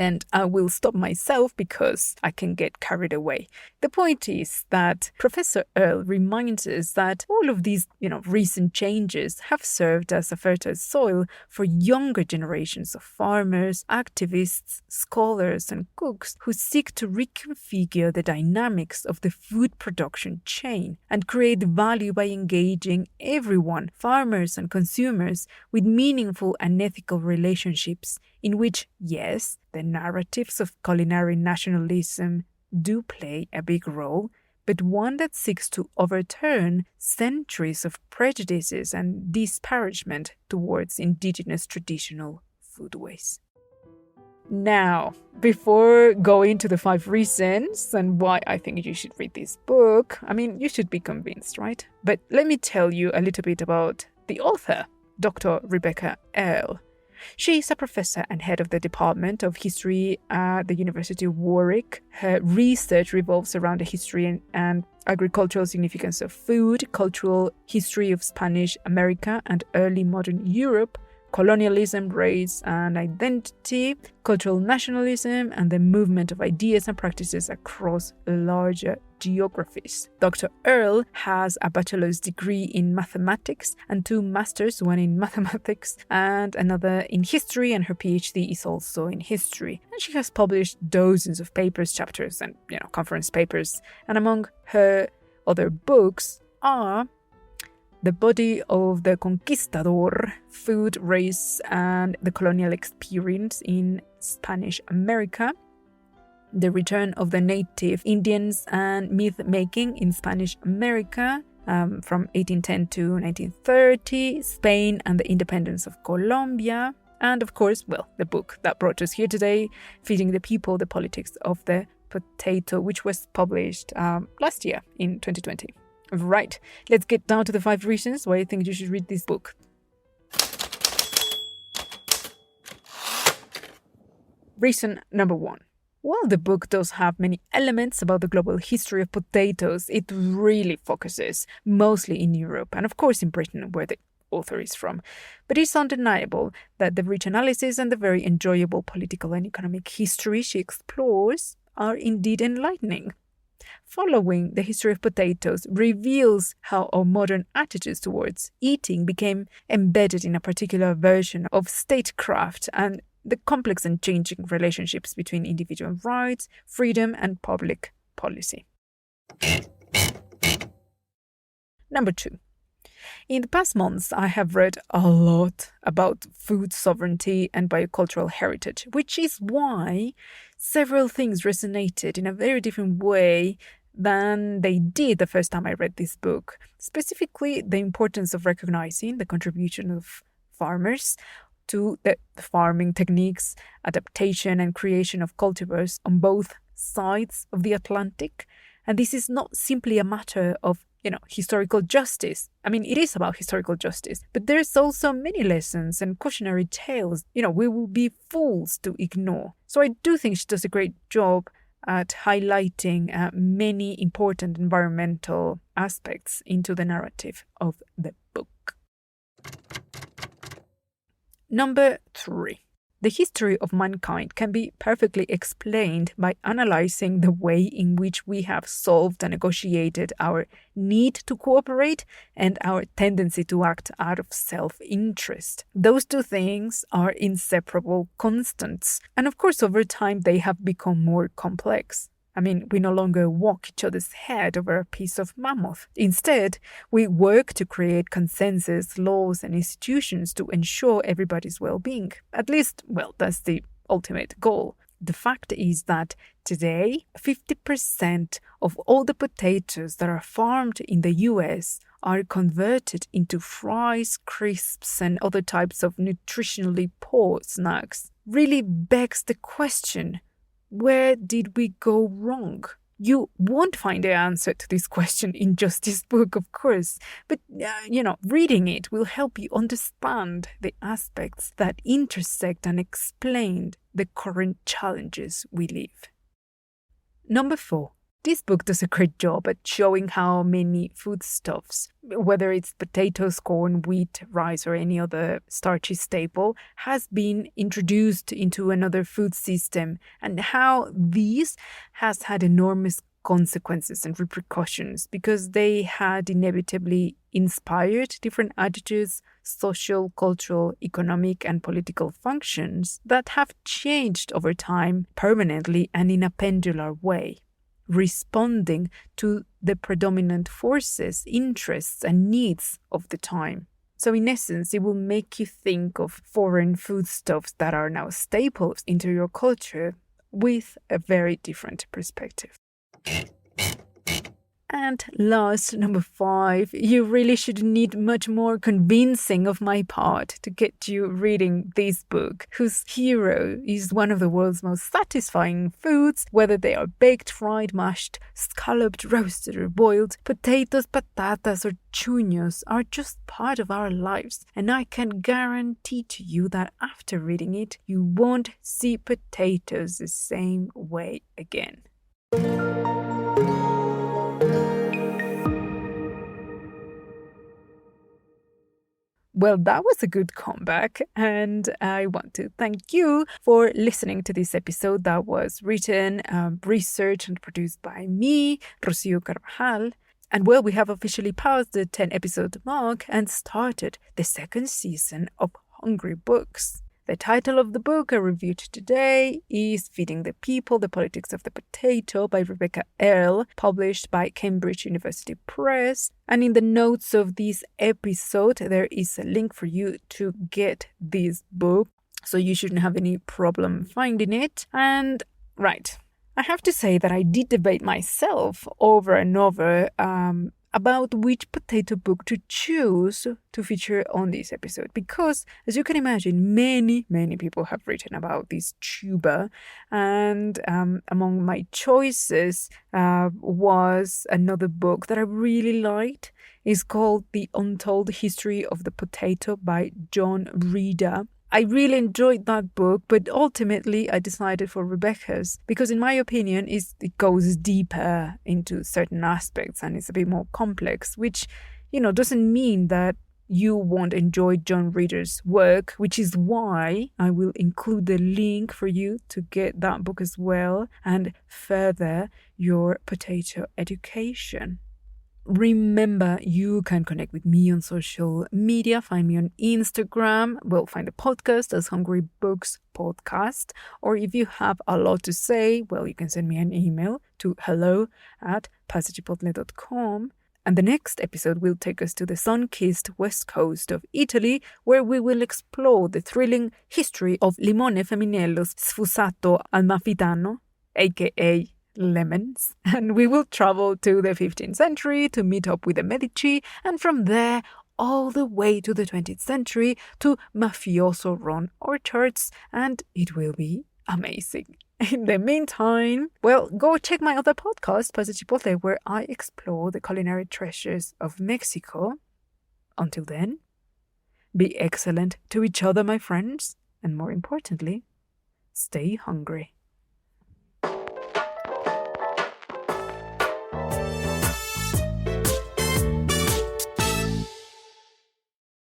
And I will stop myself because I can get carried away. The point is that Professor Earle reminds us that all of these, recent changes have served as a fertile soil for younger generations of farmers, activists, scholars, and cooks who seek to reconfigure the dynamics of the food production chain and create value by engaging everyone, farmers and consumers, with meaningful and ethical relationships in which, yes, the narratives of culinary nationalism do play a big role, but one that seeks to overturn centuries of prejudices and disparagement towards indigenous traditional foodways. Now, before going to the 5 reasons and why I think you should read this book, you should be convinced, right? But let me tell you a little bit about the author, Dr. Rebecca Earle. She is a professor and head of the Department of History at the University of Warwick. Her research revolves around the history and agricultural significance of food, cultural history of Spanish America and early modern Europe, colonialism, race and identity, cultural nationalism, and the movement of ideas and practices across larger geographies. Dr. Earle has a bachelor's degree in mathematics and 2 masters, one in mathematics and another in history, and her PhD is also in history. And she has published dozens of papers, chapters, and conference papers. And among her other books are The Body of the Conquistador, Food, Race, and the Colonial Experience in Spanish America, The Return of the Native Indians and Myth-Making in Spanish America, from 1810 to 1930, Spain and the Independence of Colombia, and of course, the book that brought us here today, Feeding the People, The Politics of the Potato, which was published last year in 2020. Right, let's get down to the 5 reasons why I think you should read this book. Reason number 1. While the book does have many elements about the global history of potatoes, it really focuses mostly in Europe and of course in Britain, where the author is from. But it's undeniable that the rich analysis and the very enjoyable political and economic history she explores are indeed enlightening. Following the history of potatoes reveals how our modern attitudes towards eating became embedded in a particular version of statecraft and the complex and changing relationships between individual rights, freedom, and public policy. Number 2. In the past months, I have read a lot about food sovereignty and biocultural heritage, which is why several things resonated in a very different way than they did the first time I read this book. Specifically, the importance of recognizing the contribution of farmers to the farming techniques, adaptation and creation of cultivars on both sides of the Atlantic. And this is not simply a matter of historical justice. It is about historical justice, but there's also many lessons and cautionary tales, we will be fools to ignore. So I do think she does a great job at highlighting many important environmental aspects into the narrative of the book. Number 3. The history of mankind can be perfectly explained by analyzing the way in which we have solved and negotiated our need to cooperate and our tendency to act out of self-interest. Those 2 things are inseparable constants, and of course over time they have become more complex. We no longer walk each other's head over a piece of mammoth. Instead, we work to create consensus, laws, and institutions to ensure everybody's well-being. At least, that's the ultimate goal. The fact is that today, 50% of all the potatoes that are farmed in the US are converted into fries, crisps, and other types of nutritionally poor snacks. Really begs the question, where did we go wrong? You won't find the answer to this question in just this book, of course, but, reading it will help you understand the aspects that intersect and explain the current challenges we live. Number 4. This book does a great job at showing how many foodstuffs, whether it's potatoes, corn, wheat, rice, or any other starchy staple, has been introduced into another food system, and how these has had enormous consequences and repercussions because they had inevitably inspired different attitudes, social, cultural, economic, and political functions that have changed over time permanently and in a pendular way, responding to the predominant forces, interests, and needs of the time. So in essence, it will make you think of foreign foodstuffs that are now staples into your culture with a very different perspective. And last, number 5, you really shouldn't need much more convincing of my part to get you reading this book, whose hero is one of the world's most satisfying foods, whether they are baked, fried, mashed, scalloped, roasted, or boiled. Potatoes, patatas, or chuños are just part of our lives, and I can guarantee to you that after reading it, you won't see potatoes the same way again. Well, that was a good comeback, and I want to thank you for listening to this episode that was written, researched, and produced by me, Rocio Carvajal. And well, we have officially passed the 10-episode mark and started the second season of Hungry Books. The title of the book I reviewed today is Feeding the People, The Politics of the Potato by Rebecca Earle, published by Cambridge University Press. And in the notes of this episode, there is a link for you to get this book, so you shouldn't have any problem finding it. And right, I have to say that I did debate myself over and over about which potato book to choose to feature on this episode, because as you can imagine, many people have written about this tuber, and among my choices was another book that I really liked. It's called The Untold History of the Potato by John Reader. I really enjoyed that book, but ultimately I decided for Rebecca's because, in my opinion, it goes deeper into certain aspects and it's a bit more complex, which, doesn't mean that you won't enjoy John Reader's work, which is why I will include the link for you to get that book as well and further your potato education. Remember, you can connect with me on social media. Find me on Instagram. Well, find the podcast as Hungry Books Podcast. Or if you have a lot to say, well, you can send me an email to hello@passagipotle.com. And the next episode will take us to the sun-kissed west coast of Italy, where we will explore the thrilling history of Limone Feminello's sfusato almafitano, aka lemons, and we will travel to the 15th century to meet up with the Medici, and from there all the way to the 20th century to mafioso run orchards, and it will be amazing. In the meantime, well, go check my other podcast, Passagipotle, where I explore the culinary treasures of Mexico. Until then, be excellent to each other, my friends, and more importantly, stay hungry.